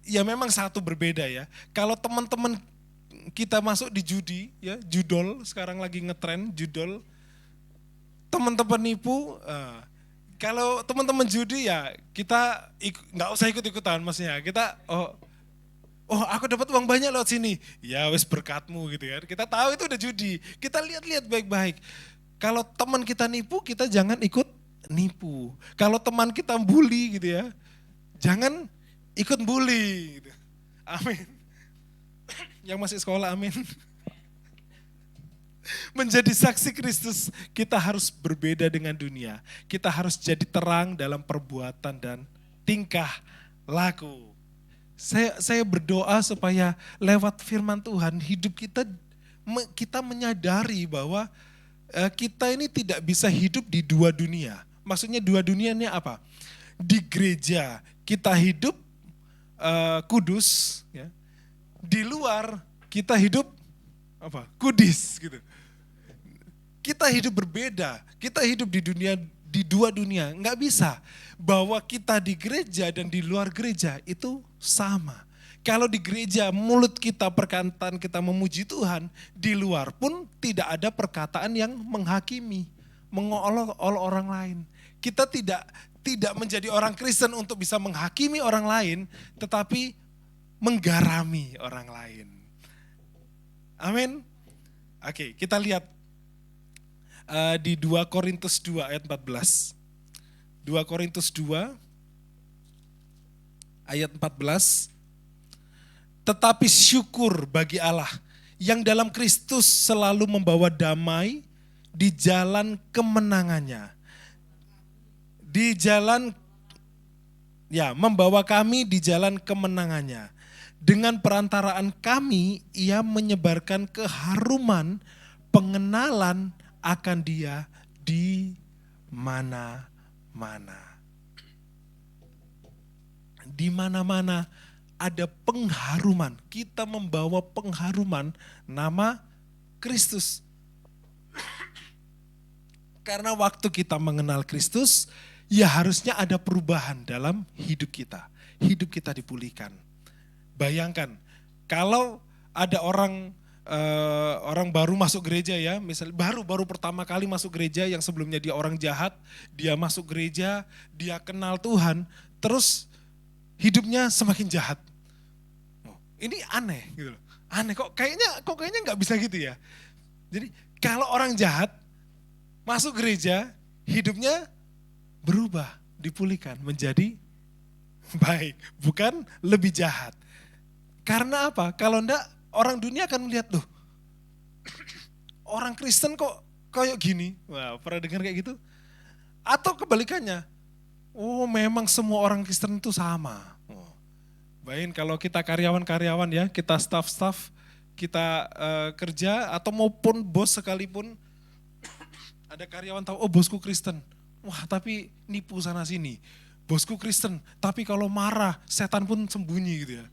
ya memang satu berbeda ya. Kalau teman-teman kita masuk di judi, ya judol, sekarang lagi ngetren judol, teman-teman nipu. Kalau teman-teman judi ya kita nggak usah ikut-ikutan, maksudnya kita aku dapat uang banyak lewat sini, ya wes berkatmu gitu ya. Kita tahu itu udah judi, kita lihat-lihat baik-baik. Kalau teman kita nipu, kita jangan ikut nipu. Kalau teman kita bully gitu ya, jangan ikut bully. Gitu. Amin. Yang masih sekolah, amin. Menjadi saksi Kristus, kita harus berbeda dengan dunia. Kita harus jadi terang dalam perbuatan dan tingkah laku. Saya berdoa supaya lewat firman Tuhan, hidup kita menyadari bahwa kita ini tidak bisa hidup di dua dunia. Maksudnya dua dunia ini apa? Di gereja kita hidup kudus, ya. Di luar kita hidup kudis gitu. Kita hidup berbeda, kita hidup di dua dunia. Nggak bisa bahwa kita di gereja dan di luar gereja itu sama. Kalau di gereja mulut kita, perkataan kita memuji Tuhan, di luar pun tidak ada perkataan yang menghakimi, mengolok-olok orang lain. Kita tidak menjadi orang Kristen untuk bisa menghakimi orang lain, tetapi menggarami orang lain. Amin. Oke, kita lihat di 2 Korintus 2 ayat 14. 2 Korintus 2 ayat 14. Tetapi syukur bagi Allah yang dalam Kristus selalu membawa damai di jalan kemenangannya. Di jalan, membawa kami di jalan kemenangannya. Dengan perantaraan kami, ia menyebarkan keharuman pengenalan akan Dia di mana-mana. Di mana-mana ada pengharuman. Kita membawa pengharuman nama Kristus. Karena waktu kita mengenal Kristus, ya harusnya ada perubahan dalam hidup kita. Hidup kita dipulihkan. Bayangkan, kalau ada orang baru masuk gereja ya, misalnya baru pertama kali masuk gereja yang sebelumnya dia orang jahat, dia masuk gereja, dia kenal Tuhan, terus hidupnya semakin jahat. Ini aneh gitu loh. Aneh kok kayaknya nggak bisa gitu ya. Jadi kalau orang jahat masuk gereja, hidupnya berubah, dipulihkan menjadi baik, bukan lebih jahat. Karena apa? Kalau enggak, orang dunia akan melihat, loh, orang Kristen kok kayak gini. Wah, pernah dengar kayak gitu? Atau kebalikannya, oh memang semua orang Kristen itu sama. Bayangin kalau kita karyawan-karyawan ya, kita staff-staff, kita kerja atau maupun bos sekalipun, ada karyawan tahu, oh bosku Kristen. Wah tapi nipu sana sini. Bosku Kristen, tapi kalau marah setan pun sembunyi gitu ya.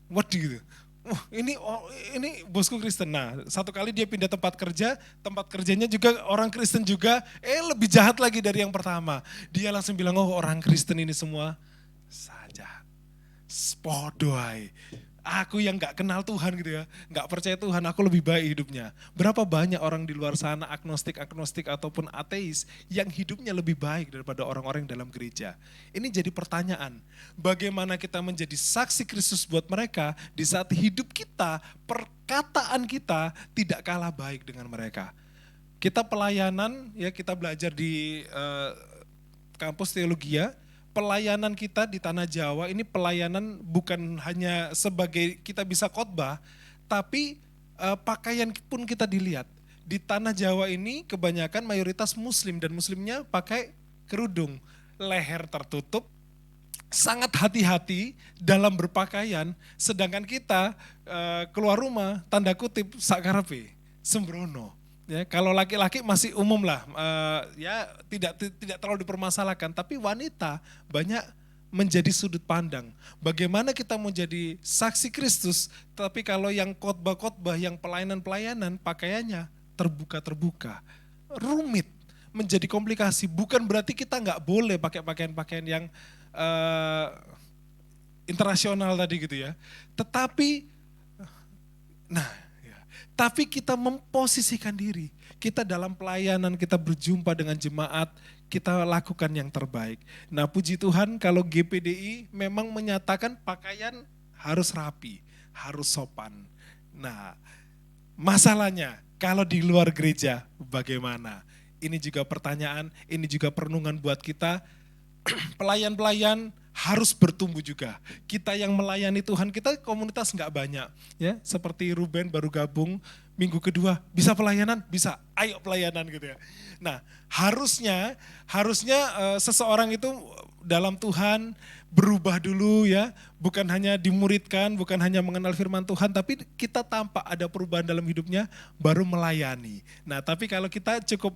Waduh gitu. Wah ini bosku Kristen. Nah satu kali dia pindah tempat kerjanya juga orang Kristen juga, lebih jahat lagi dari yang pertama. Dia langsung bilang, oh orang Kristen ini semua saja. Spodoai. Aku yang gak kenal Tuhan gitu ya, gak percaya Tuhan, aku lebih baik hidupnya. Berapa banyak orang di luar sana agnostik ataupun ateis yang hidupnya lebih baik daripada orang-orang dalam gereja. Ini jadi pertanyaan, bagaimana kita menjadi saksi Kristus buat mereka di saat hidup kita, perkataan kita tidak kalah baik dengan mereka. Kita pelayanan, ya kita belajar di kampus teologia, pelayanan kita di Tanah Jawa ini pelayanan bukan hanya sebagai kita bisa khotbah, tapi pakaian pun kita dilihat. Di Tanah Jawa ini kebanyakan mayoritas muslim dan muslimnya pakai kerudung, leher tertutup, sangat hati-hati dalam berpakaian, sedangkan kita keluar rumah tanda kutip sakarepe, sembrono. Ya, kalau laki-laki masih umum lah, ya tidak terlalu dipermasalahkan. Tapi wanita banyak menjadi sudut pandang. Bagaimana kita mau jadi saksi Kristus, tapi kalau yang khotbah-khotbah, yang pelayanan-pelayanan, pakaiannya terbuka-terbuka, rumit, menjadi komplikasi. Bukan berarti kita nggak boleh pakai pakaian-pakaian yang internasional tadi gitu ya. Tetapi, tapi kita memposisikan diri, kita dalam pelayanan, kita berjumpa dengan jemaat, kita lakukan yang terbaik. Nah puji Tuhan kalau GPDI memang menyatakan pakaian harus rapi, harus sopan. Nah masalahnya kalau di luar gereja bagaimana? Ini juga pertanyaan, ini juga perenungan buat kita. Pelayan-pelayan harus bertumbuh juga. Kita yang melayani Tuhan, kita komunitas nggak banyak, ya. Seperti Ruben baru gabung minggu kedua, bisa pelayanan, bisa, ayo pelayanan gitu ya. Nah harusnya seseorang itu dalam Tuhan berubah dulu ya, bukan hanya dimuridkan, bukan hanya mengenal firman Tuhan, tapi kita tampak ada perubahan dalam hidupnya, baru melayani. Nah tapi kalau kita cukup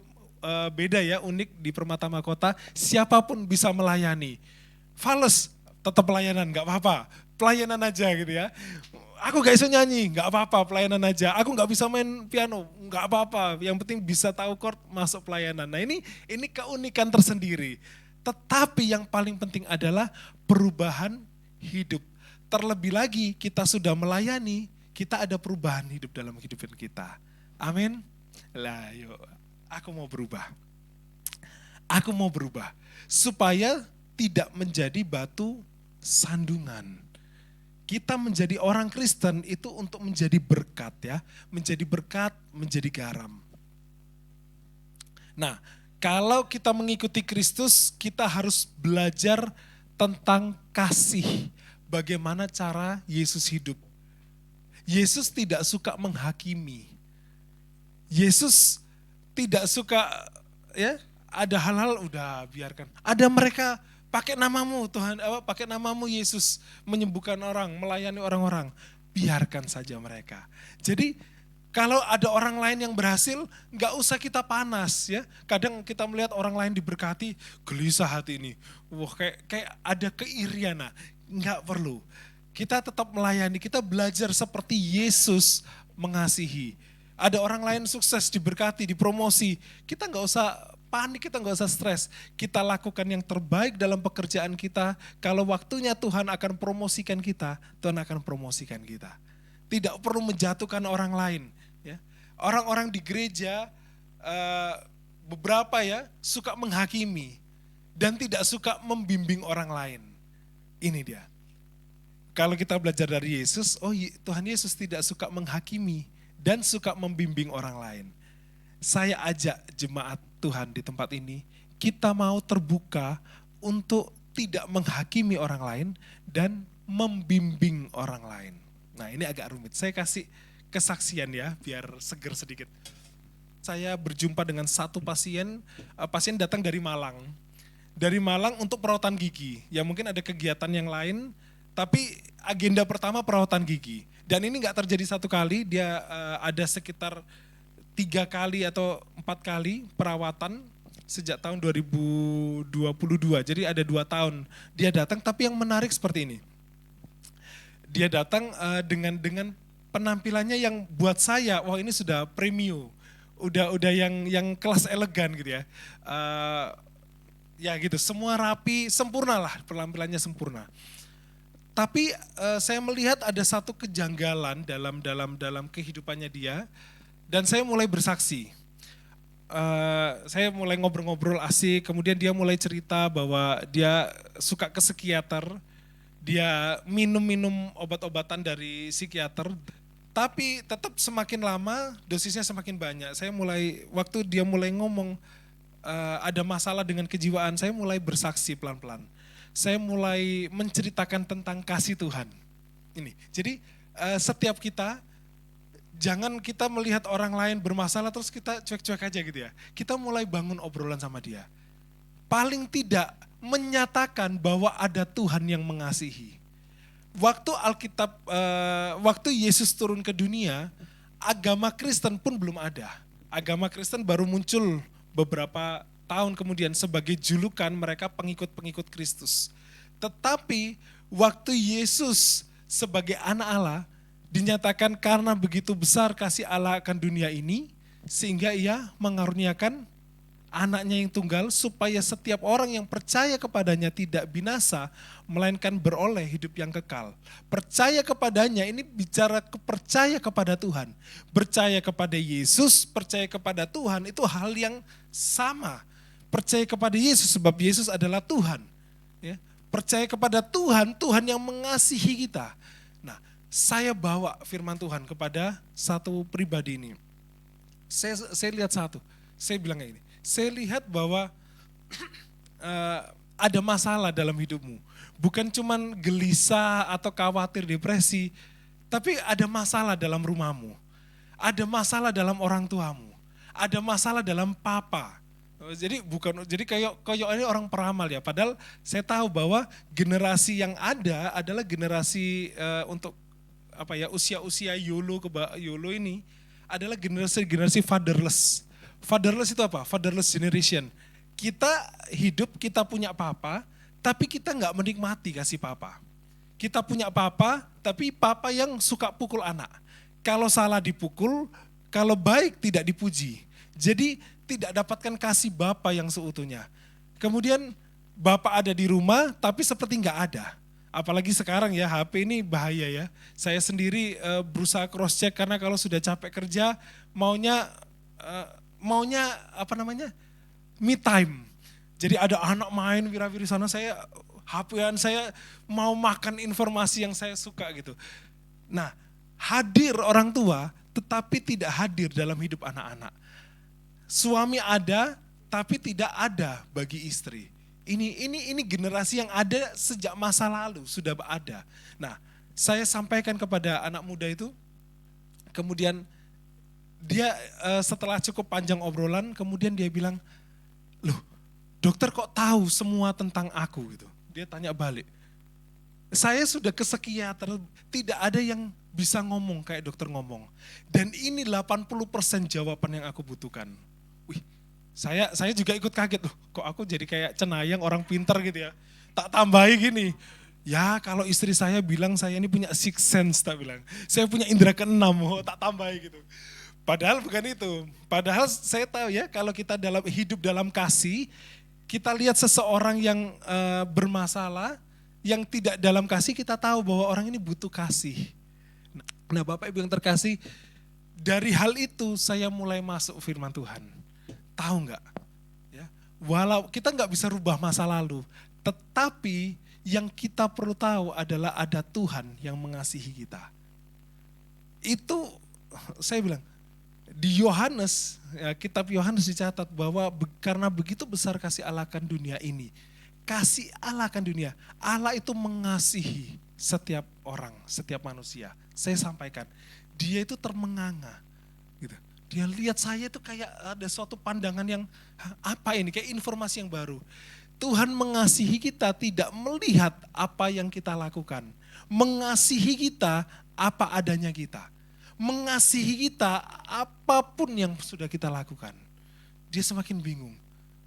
beda ya, unik di Permata Mahkota, siapapun bisa melayani. Fales, tetap pelayanan, gak apa-apa. pelayanan aja gitu ya. Aku gak bisa nyanyi, gak apa-apa pelayanan aja. Aku gak bisa main piano, gak apa-apa. Yang penting bisa tahu chord, masuk pelayanan. Nah ini keunikan tersendiri. Tetapi yang paling penting adalah perubahan hidup. Terlebih lagi kita sudah melayani, kita ada perubahan hidup dalam kehidupan kita. Amin. Lah yuk, aku mau berubah. Aku mau berubah. Supaya tidak menjadi batu sandungan. Kita menjadi orang Kristen itu untuk menjadi berkat ya. Menjadi berkat, menjadi garam. Nah, kalau kita mengikuti Kristus, kita harus belajar tentang kasih. Bagaimana cara Yesus hidup. Yesus tidak suka menghakimi. Yesus tidak suka ya, ada hal-hal udah biarkan. Ada mereka pakai namamu Tuhan, pakai namamu Yesus menyembuhkan orang, melayani orang-orang. Biarkan saja mereka. Jadi kalau ada orang lain yang berhasil, nggak usah kita panas ya. Kadang kita melihat orang lain diberkati, gelisah hati ini. Wah kayak ada keirian. Nah, nggak perlu. Kita tetap melayani, kita belajar seperti Yesus mengasihi. Ada orang lain sukses, diberkati, dipromosi. Kita nggak usah panik, kita nggak usah stres. Kita lakukan yang terbaik dalam pekerjaan kita. Kalau waktunya Tuhan akan promosikan kita, Tuhan akan promosikan kita. Tidak perlu menjatuhkan orang lain. Ya. Orang-orang di gereja beberapa ya suka menghakimi dan tidak suka membimbing orang lain. Ini dia. Kalau kita belajar dari Yesus, Tuhan Yesus tidak suka menghakimi dan suka membimbing orang lain. Saya ajak jemaat Tuhan di tempat ini, kita mau terbuka untuk tidak menghakimi orang lain dan membimbing orang lain. Nah ini agak rumit, saya kasih kesaksian ya biar seger sedikit. Saya berjumpa dengan satu pasien datang dari Malang. Dari Malang untuk perawatan gigi, ya mungkin ada kegiatan yang lain, tapi agenda pertama perawatan gigi. Dan ini gak terjadi satu kali, dia ada sekitar 3 kali atau 4 kali perawatan sejak tahun 2022. Jadi ada 2 tahun dia datang, tapi yang menarik seperti ini. Dia datang dengan penampilannya yang buat saya, wah ini sudah premium. Udah yang kelas elegan gitu ya. Ya gitu, semua rapi, sempurna lah, penampilannya sempurna. Tapi saya melihat ada satu kejanggalan dalam kehidupannya dia, dan saya mulai bersaksi. Saya mulai ngobrol-ngobrol asik, kemudian dia mulai cerita bahwa dia suka ke psikiater, dia minum obat-obatan dari psikiater, tapi tetap semakin lama dosisnya semakin banyak. Waktu dia mulai ngomong ada masalah dengan kejiwaan, saya mulai bersaksi pelan-pelan. Saya mulai menceritakan tentang kasih Tuhan. Ini. Jadi setiap kita, jangan kita melihat orang lain bermasalah terus kita cuek-cuek aja gitu ya. Kita mulai bangun obrolan sama dia. Paling tidak menyatakan bahwa ada Tuhan yang mengasihi. Waktu Yesus turun ke dunia, agama Kristen pun belum ada. Agama Kristen baru muncul beberapa tahun kemudian sebagai julukan mereka pengikut-pengikut Kristus. Tetapi waktu Yesus sebagai anak Allah dinyatakan karena begitu besar kasih Allah akan dunia ini, sehingga ia mengaruniakan anaknya yang tunggal supaya setiap orang yang percaya kepadanya tidak binasa, melainkan beroleh hidup yang kekal. Percaya kepadanya ini bicara percaya kepada Tuhan. Percaya kepada Yesus, percaya kepada Tuhan itu hal yang sama. Percaya kepada Yesus sebab Yesus adalah Tuhan. Ya. Percaya kepada Tuhan, Tuhan yang mengasihi kita. Nah, saya bawa firman Tuhan kepada satu pribadi ini. Saya lihat saya bilang kayak gini. Saya lihat bahwa ada masalah dalam hidupmu. Bukan cuman gelisah atau khawatir, depresi, tapi ada masalah dalam rumahmu. Ada masalah dalam orang tuamu. Ada masalah dalam papa. Jadi kayak ini orang peramal ya. Padahal saya tahu bahwa generasi yang ada adalah generasi untuk usia-usia YOLO ini adalah generasi fatherless. Fatherless itu apa? Fatherless generation. Kita hidup, kita punya papa, tapi kita nggak menikmati kasih papa. Kita punya papa, tapi papa yang suka pukul anak. Kalau salah dipukul, kalau baik tidak dipuji. Jadi tidak dapatkan kasih bapa yang seutuhnya. Kemudian bapak ada di rumah, tapi seperti nggak ada. Apalagi sekarang ya, HP ini bahaya ya. Saya sendiri berusaha cross check karena kalau sudah capek kerja, maunya apa namanya? Me time. Jadi ada anak main wira-wiri sana, saya HP-an, saya mau makan informasi yang saya suka gitu. Nah, hadir orang tua tetapi tidak hadir dalam hidup anak-anak. Suami ada tapi tidak ada bagi istri. Ini generasi yang ada sejak masa lalu sudah ada. Nah, saya sampaikan kepada anak muda itu, kemudian dia setelah cukup panjang obrolan, kemudian dia bilang, "Loh, dokter kok tahu semua tentang aku?" gitu. Dia tanya balik. Saya sudah ke psikiater, tidak ada yang bisa ngomong kayak dokter ngomong. Dan ini 80% jawaban yang aku butuhkan. Wih, saya juga ikut kaget loh, kok aku jadi kayak cenayang orang pinter gitu ya. Tak tambahi gini, ya kalau istri saya bilang saya ini punya sixth sense, tak bilang. Saya punya indera keenam, tak tambahi gitu. Padahal bukan itu. Padahal saya tahu ya, kalau kita hidup dalam kasih, kita lihat seseorang yang bermasalah, yang tidak dalam kasih, kita tahu bahwa orang ini butuh kasih. Nah, Bapak Ibu yang terkasih, dari hal itu saya mulai masuk firman Tuhan. Tahu nggak? Ya, walau kita nggak bisa rubah masa lalu, tetapi yang kita perlu tahu adalah ada Tuhan yang mengasihi kita. Itu saya bilang, di Yohanes, ya, kitab Yohanes dicatat bahwa karena begitu besar kasih Allah akan dunia ini. Kasih Allah akan dunia. Allah itu mengasihi setiap orang, setiap manusia. Saya sampaikan, dia itu termenganga. Gitu. Dia lihat saya itu kayak ada suatu pandangan yang, apa ini, kayak informasi yang baru. Tuhan mengasihi kita tidak melihat apa yang kita lakukan. Mengasihi kita apa adanya kita. Mengasihi kita apapun yang sudah kita lakukan. Dia semakin bingung.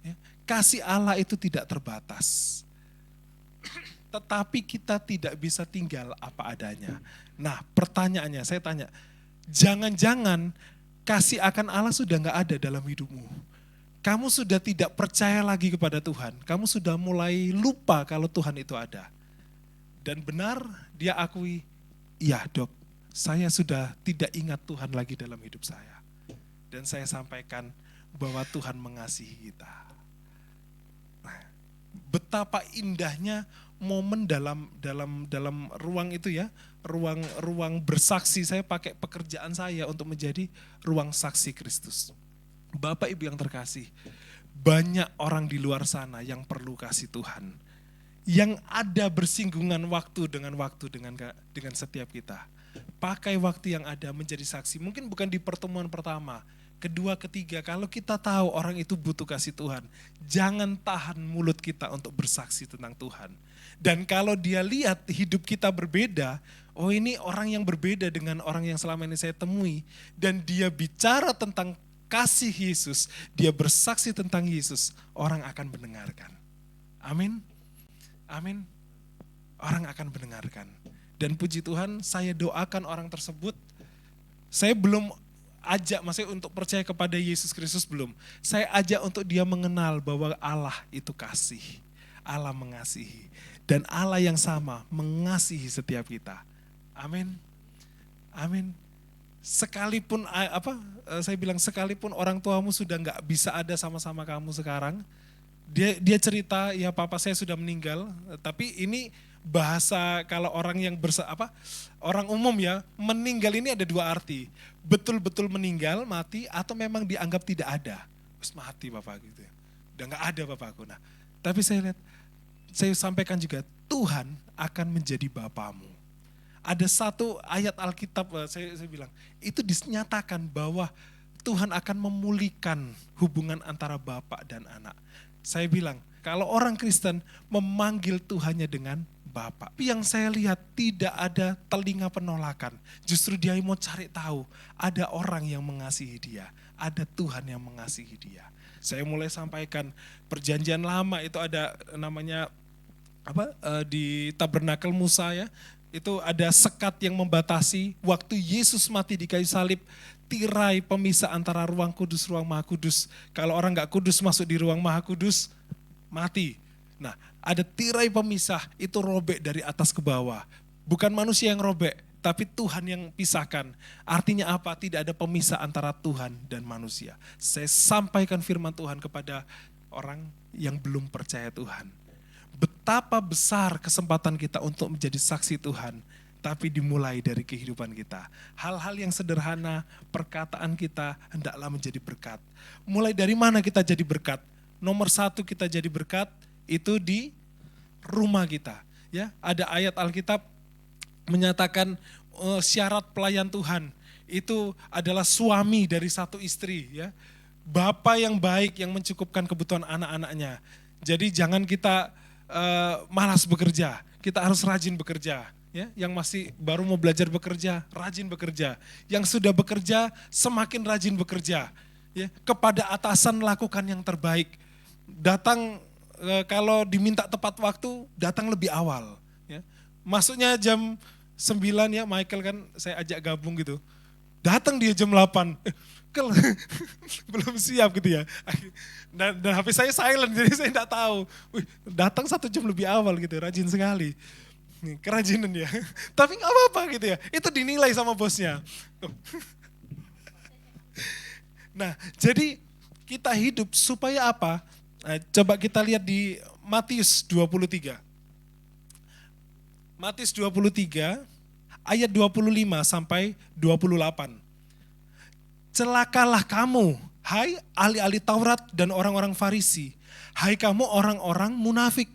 Ya. Kasih Allah itu tidak terbatas. Tetapi kita tidak bisa tinggal apa adanya. Nah, pertanyaannya saya tanya, jangan-jangan kasih akan Allah sudah gak ada dalam hidupmu. Kamu sudah tidak percaya lagi kepada Tuhan. Kamu sudah mulai lupa kalau Tuhan itu ada. Dan benar dia akui, iya Dok, saya sudah tidak ingat Tuhan lagi dalam hidup saya. Dan saya sampaikan bahwa Tuhan mengasihi kita. Nah, betapa indahnya momen dalam ruang itu ya, ruang bersaksi. Saya pakai pekerjaan saya untuk menjadi ruang saksi Kristus. Bapak Ibu yang terkasih, banyak orang di luar sana yang perlu kasih Tuhan. Yang ada bersinggungan waktu dengan setiap kita. Pakai waktu yang ada menjadi saksi. Mungkin bukan di pertemuan pertama, kedua, ketiga. Kalau kita tahu orang itu butuh kasih Tuhan, jangan tahan mulut kita untuk bersaksi tentang Tuhan. Dan kalau dia lihat hidup kita berbeda, oh ini orang yang berbeda dengan orang yang selama ini saya temui. Dan dia bicara tentang kasih Yesus, dia bersaksi tentang Yesus, orang akan mendengarkan. Amin. Amin. Orang akan mendengarkan. Dan puji Tuhan, saya doakan orang tersebut. Saya belum ajak, maksudnya untuk percaya kepada Yesus Kristus belum. Saya ajak untuk dia mengenal bahwa Allah itu kasih. Allah mengasihi. Dan Allah yang sama mengasihi setiap kita. Amin. Amin. Sekalipun saya bilang sekalipun orang tuamu sudah nggak bisa ada sama-sama kamu sekarang, dia cerita, ya papa saya sudah meninggal, tapi ini bahasa kalau orang yang orang umum ya, meninggal ini ada dua arti. Betul-betul meninggal, mati, atau memang dianggap tidak ada. Terus mati bapak gitu ya. Udah gak ada bapakku. Nah, tapi saya sampaikan juga, Tuhan akan menjadi bapamu. Ada satu ayat Alkitab, saya bilang, itu dinyatakan bahwa Tuhan akan memulihkan hubungan antara bapak dan anak. Saya bilang, kalau orang Kristen memanggil Tuhannya dengan Bapak. Tapi yang saya lihat tidak ada telinga penolakan. Justru dia mau cari tahu, ada orang yang mengasihi dia. Ada Tuhan yang mengasihi dia. Saya mulai sampaikan perjanjian lama itu ada namanya di tabernakel Musa ya, itu ada sekat yang membatasi. Waktu Yesus mati di kayu salib, tirai pemisah antara ruang kudus, ruang maha kudus. Kalau orang nggak kudus masuk di ruang maha kudus, mati. Nah, ada tirai pemisah, itu robek dari atas ke bawah. Bukan manusia yang robek, tapi Tuhan yang pisahkan. Artinya apa? Tidak ada pemisah antara Tuhan dan manusia. Saya sampaikan firman Tuhan kepada orang yang belum percaya Tuhan. Betapa besar kesempatan kita untuk menjadi saksi Tuhan, tapi dimulai dari kehidupan kita. Hal-hal yang sederhana, perkataan kita hendaklah menjadi berkat. Mulai dari mana kita jadi berkat? Nomor 1 kita jadi berkat itu di rumah kita. Ya, ada ayat Alkitab menyatakan syarat pelayan Tuhan itu adalah suami dari satu istri. Ya, Bapa yang baik yang mencukupkan kebutuhan anak-anaknya. Jadi jangan kita malas bekerja, kita harus rajin bekerja. Ya, yang masih baru mau belajar bekerja, rajin bekerja. Yang sudah bekerja, semakin rajin bekerja. Ya, kepada atasan lakukan yang terbaik. Datang kalau diminta tepat waktu, datang lebih awal. Ya. Masuknya jam 9 ya, Michael kan saya ajak gabung gitu. Datang dia jam 8. Belum siap gitu ya. Dan HP saya silent, jadi saya tidak tahu. Datang 1 jam lebih awal gitu, rajin sekali. Kerajinan ya. Tapi nggak apa-apa gitu ya. Itu dinilai sama bosnya. Nah, jadi kita hidup supaya apa? Nah, coba kita lihat di Matius 23. Matius 23 ayat 25 sampai 28. Celakalah kamu, hai ahli-ahli Taurat dan orang-orang Farisi. Hai kamu orang-orang munafik.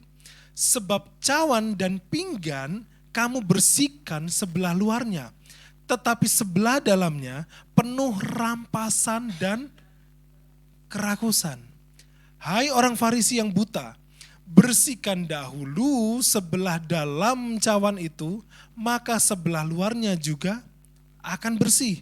Sebab cawan dan pinggan kamu bersihkan sebelah luarnya. Tetapi sebelah dalamnya penuh rampasan dan kerakusan. Hai orang Farisi yang buta, bersihkan dahulu sebelah dalam cawan itu, maka sebelah luarnya juga akan bersih.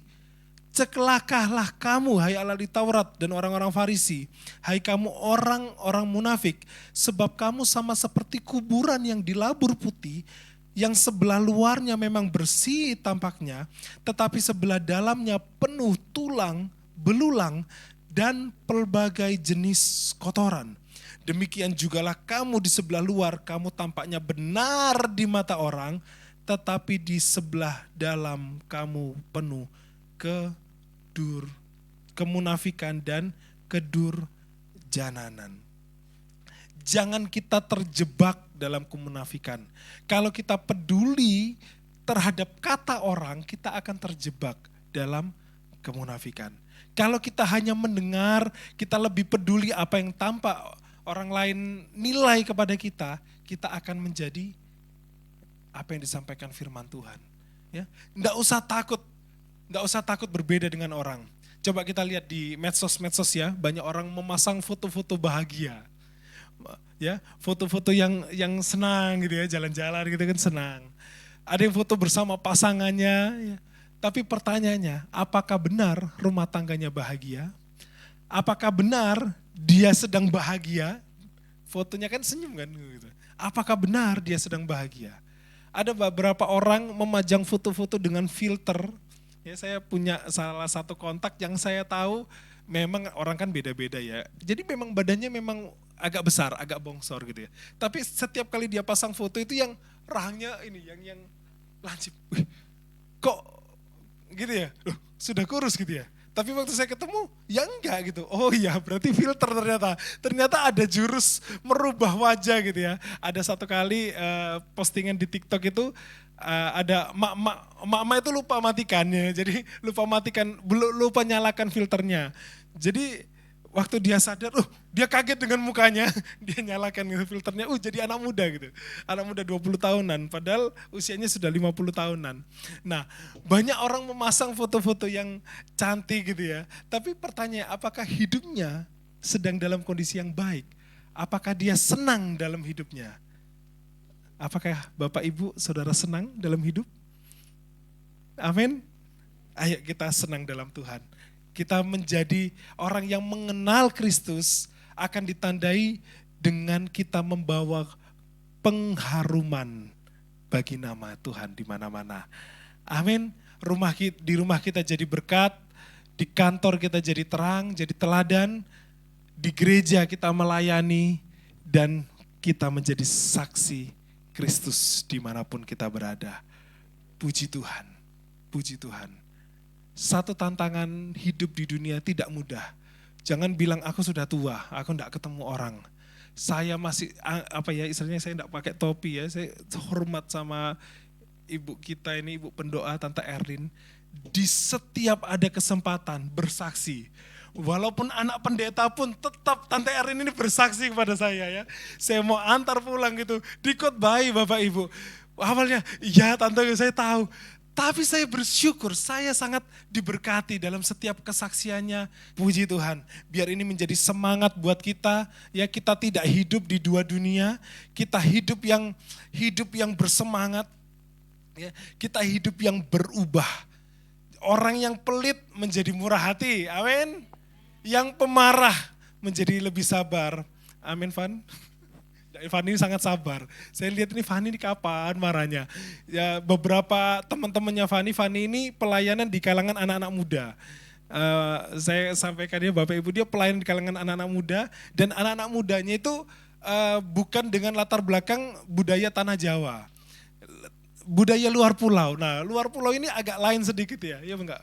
Celakalah kamu, hai ahli Taurat dan orang-orang Farisi, hai kamu orang-orang munafik, sebab kamu sama seperti kuburan yang dilabur putih, yang sebelah luarnya memang bersih tampaknya, tetapi sebelah dalamnya penuh tulang, belulang, dan pelbagai jenis kotoran. Demikian jugalah kamu di sebelah luar, kamu tampaknya benar di mata orang, tetapi di sebelah dalam kamu penuh kemunafikan dan kedurjananan. Jangan kita terjebak dalam kemunafikan. Kalau kita peduli terhadap kata orang, kita akan terjebak dalam kemunafikan. Kalau kita hanya mendengar, kita lebih peduli apa yang tampak orang lain nilai kepada kita, kita akan menjadi apa yang disampaikan firman Tuhan. Ya, nggak usah takut berbeda dengan orang. Coba kita lihat di medsos ya, banyak orang memasang foto-foto bahagia. Ya, foto-foto yang senang gitu ya, jalan-jalan gitu kan senang. Ada yang foto bersama pasangannya, ya. Tapi pertanyaannya, apakah benar rumah tangganya bahagia? Apakah benar dia sedang bahagia? Fotonya kan senyum kan gitu. Apakah benar dia sedang bahagia? Ada beberapa orang memajang foto-foto dengan filter. Ya, saya punya salah satu kontak yang saya tahu memang orang kan beda-beda ya. Jadi memang badannya memang agak besar, agak bongsor gitu ya. Tapi setiap kali dia pasang foto itu yang rahangnya ini, yang lancip. Wih, kok gitu ya? Loh, sudah kurus gitu ya. Tapi waktu saya ketemu, ya enggak gitu. Oh iya, berarti filter ternyata. Ternyata ada jurus merubah wajah gitu ya. Ada satu kali postingan di TikTok itu, ada emak-emak itu lupa matikannya, jadi lupa nyalakan filternya. Jadi waktu dia sadar, dia kaget dengan mukanya, dia nyalakan filternya, jadi anak muda gitu. Anak muda 20 tahunan, padahal usianya sudah 50 tahunan. Nah, banyak orang memasang foto-foto yang cantik gitu ya. Tapi pertanyaan, apakah hidupnya sedang dalam kondisi yang baik? Apakah dia senang dalam hidupnya? Apakah Bapak Ibu Saudara senang dalam hidup? Amin. Ayo kita senang dalam Tuhan. Kita menjadi orang yang mengenal Kristus akan ditandai dengan kita membawa pengharuman bagi nama Tuhan di mana-mana. Amin. Di rumah kita jadi berkat, di kantor kita jadi terang, jadi teladan, di gereja kita melayani, dan kita menjadi saksi Kristus dimanapun kita berada. Puji Tuhan, puji Tuhan. Satu tantangan hidup di dunia tidak mudah. Jangan bilang aku sudah tua, aku enggak ketemu orang. Saya masih, istilahnya saya enggak pakai topi ya, saya hormat sama ibu kita ini, ibu pendoa Tante Erlin. Di setiap ada kesempatan bersaksi. Walaupun anak pendeta pun tetap Tante Erin ini bersaksi kepada saya ya. Saya mau antar pulang gitu, dikhotbahi Bapak Ibu. Awalnya, ya Tante saya tahu. Tapi saya bersyukur, saya sangat diberkati dalam setiap kesaksiannya. Puji Tuhan, biar ini menjadi semangat buat kita. Ya, kita tidak hidup di dua dunia, kita hidup yang bersemangat. Ya, kita hidup yang berubah. Orang yang pelit menjadi murah hati, amin. Yang pemarah menjadi lebih sabar, amin Van. Fanny ini sangat sabar. Saya lihat ini Fanny ini kapan marahnya. Ya, beberapa teman-temannya Fanny ini pelayanan di kalangan anak-anak muda. Saya sampaikan ya Bapak Ibu, dia pelayan di kalangan anak-anak muda. Dan anak-anak mudanya itu bukan dengan latar belakang budaya tanah Jawa. Budaya luar pulau. Nah, luar pulau ini agak lain sedikit ya. Ya enggak?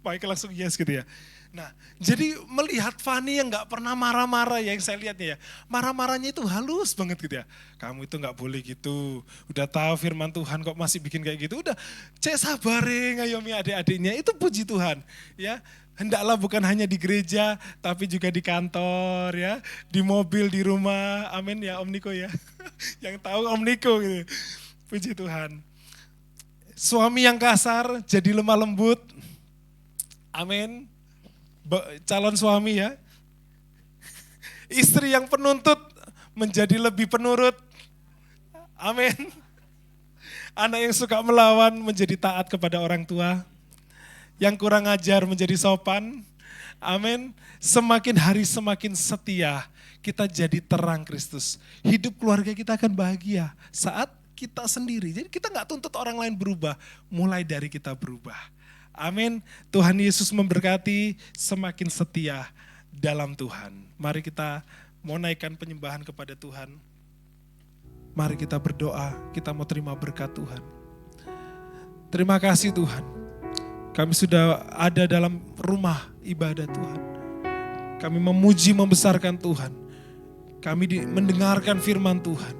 Baik langsung yes gitu ya. Nah, jadi melihat Fanny yang gak pernah marah-marah ya, yang saya lihatnya ya. Marah-marahnya itu halus banget gitu ya. Kamu itu gak boleh gitu. Udah tahu firman Tuhan kok masih bikin kayak gitu. Udah, cek sabarin ngayomi adik-adiknya. Itu puji Tuhan ya. Hendaklah bukan hanya di gereja, tapi juga di kantor ya. Di mobil, di rumah. Amin ya Om Niko ya. Yang tahu Om Niko gitu. Puji Tuhan. Suami yang kasar jadi lemah lembut. Amin. Calon suami ya. Istri yang penuntut menjadi lebih penurut. Amin. Anak yang suka melawan menjadi taat kepada orang tua. Yang kurang ajar menjadi sopan. Amin. Semakin hari semakin setia. Kita jadi terang Kristus. Hidup keluarga kita akan bahagia saat kita sendiri. Jadi kita gak tuntut orang lain berubah. Mulai dari kita berubah. Amin. Tuhan Yesus memberkati, semakin setia dalam Tuhan. Mari kita mau naikkan penyembahan kepada Tuhan. Mari kita berdoa, kita mau terima berkat Tuhan. Terima kasih Tuhan. Kami sudah ada dalam rumah ibadah Tuhan. Kami memuji, membesarkan Tuhan. Kami mendengarkan firman Tuhan.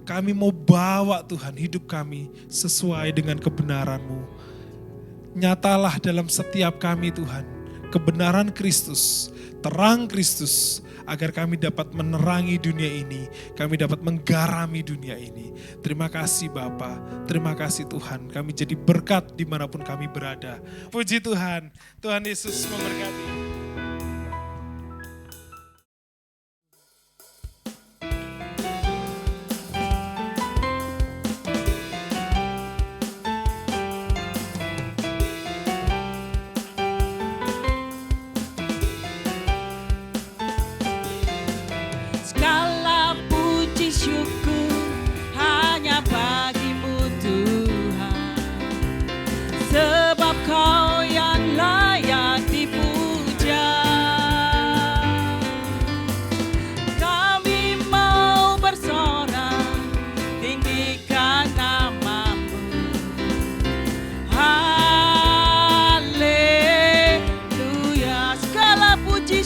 Kami mau bawa Tuhan hidup kami sesuai dengan kebenaran-Mu. Nyatalah dalam setiap kami Tuhan, kebenaran Kristus, terang Kristus, agar kami dapat menerangi dunia ini, kami dapat menggarami dunia ini. Terima kasih Bapa, terima kasih Tuhan, kami jadi berkat dimanapun kami berada. Puji Tuhan, Tuhan Yesus memberkati.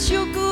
Syukur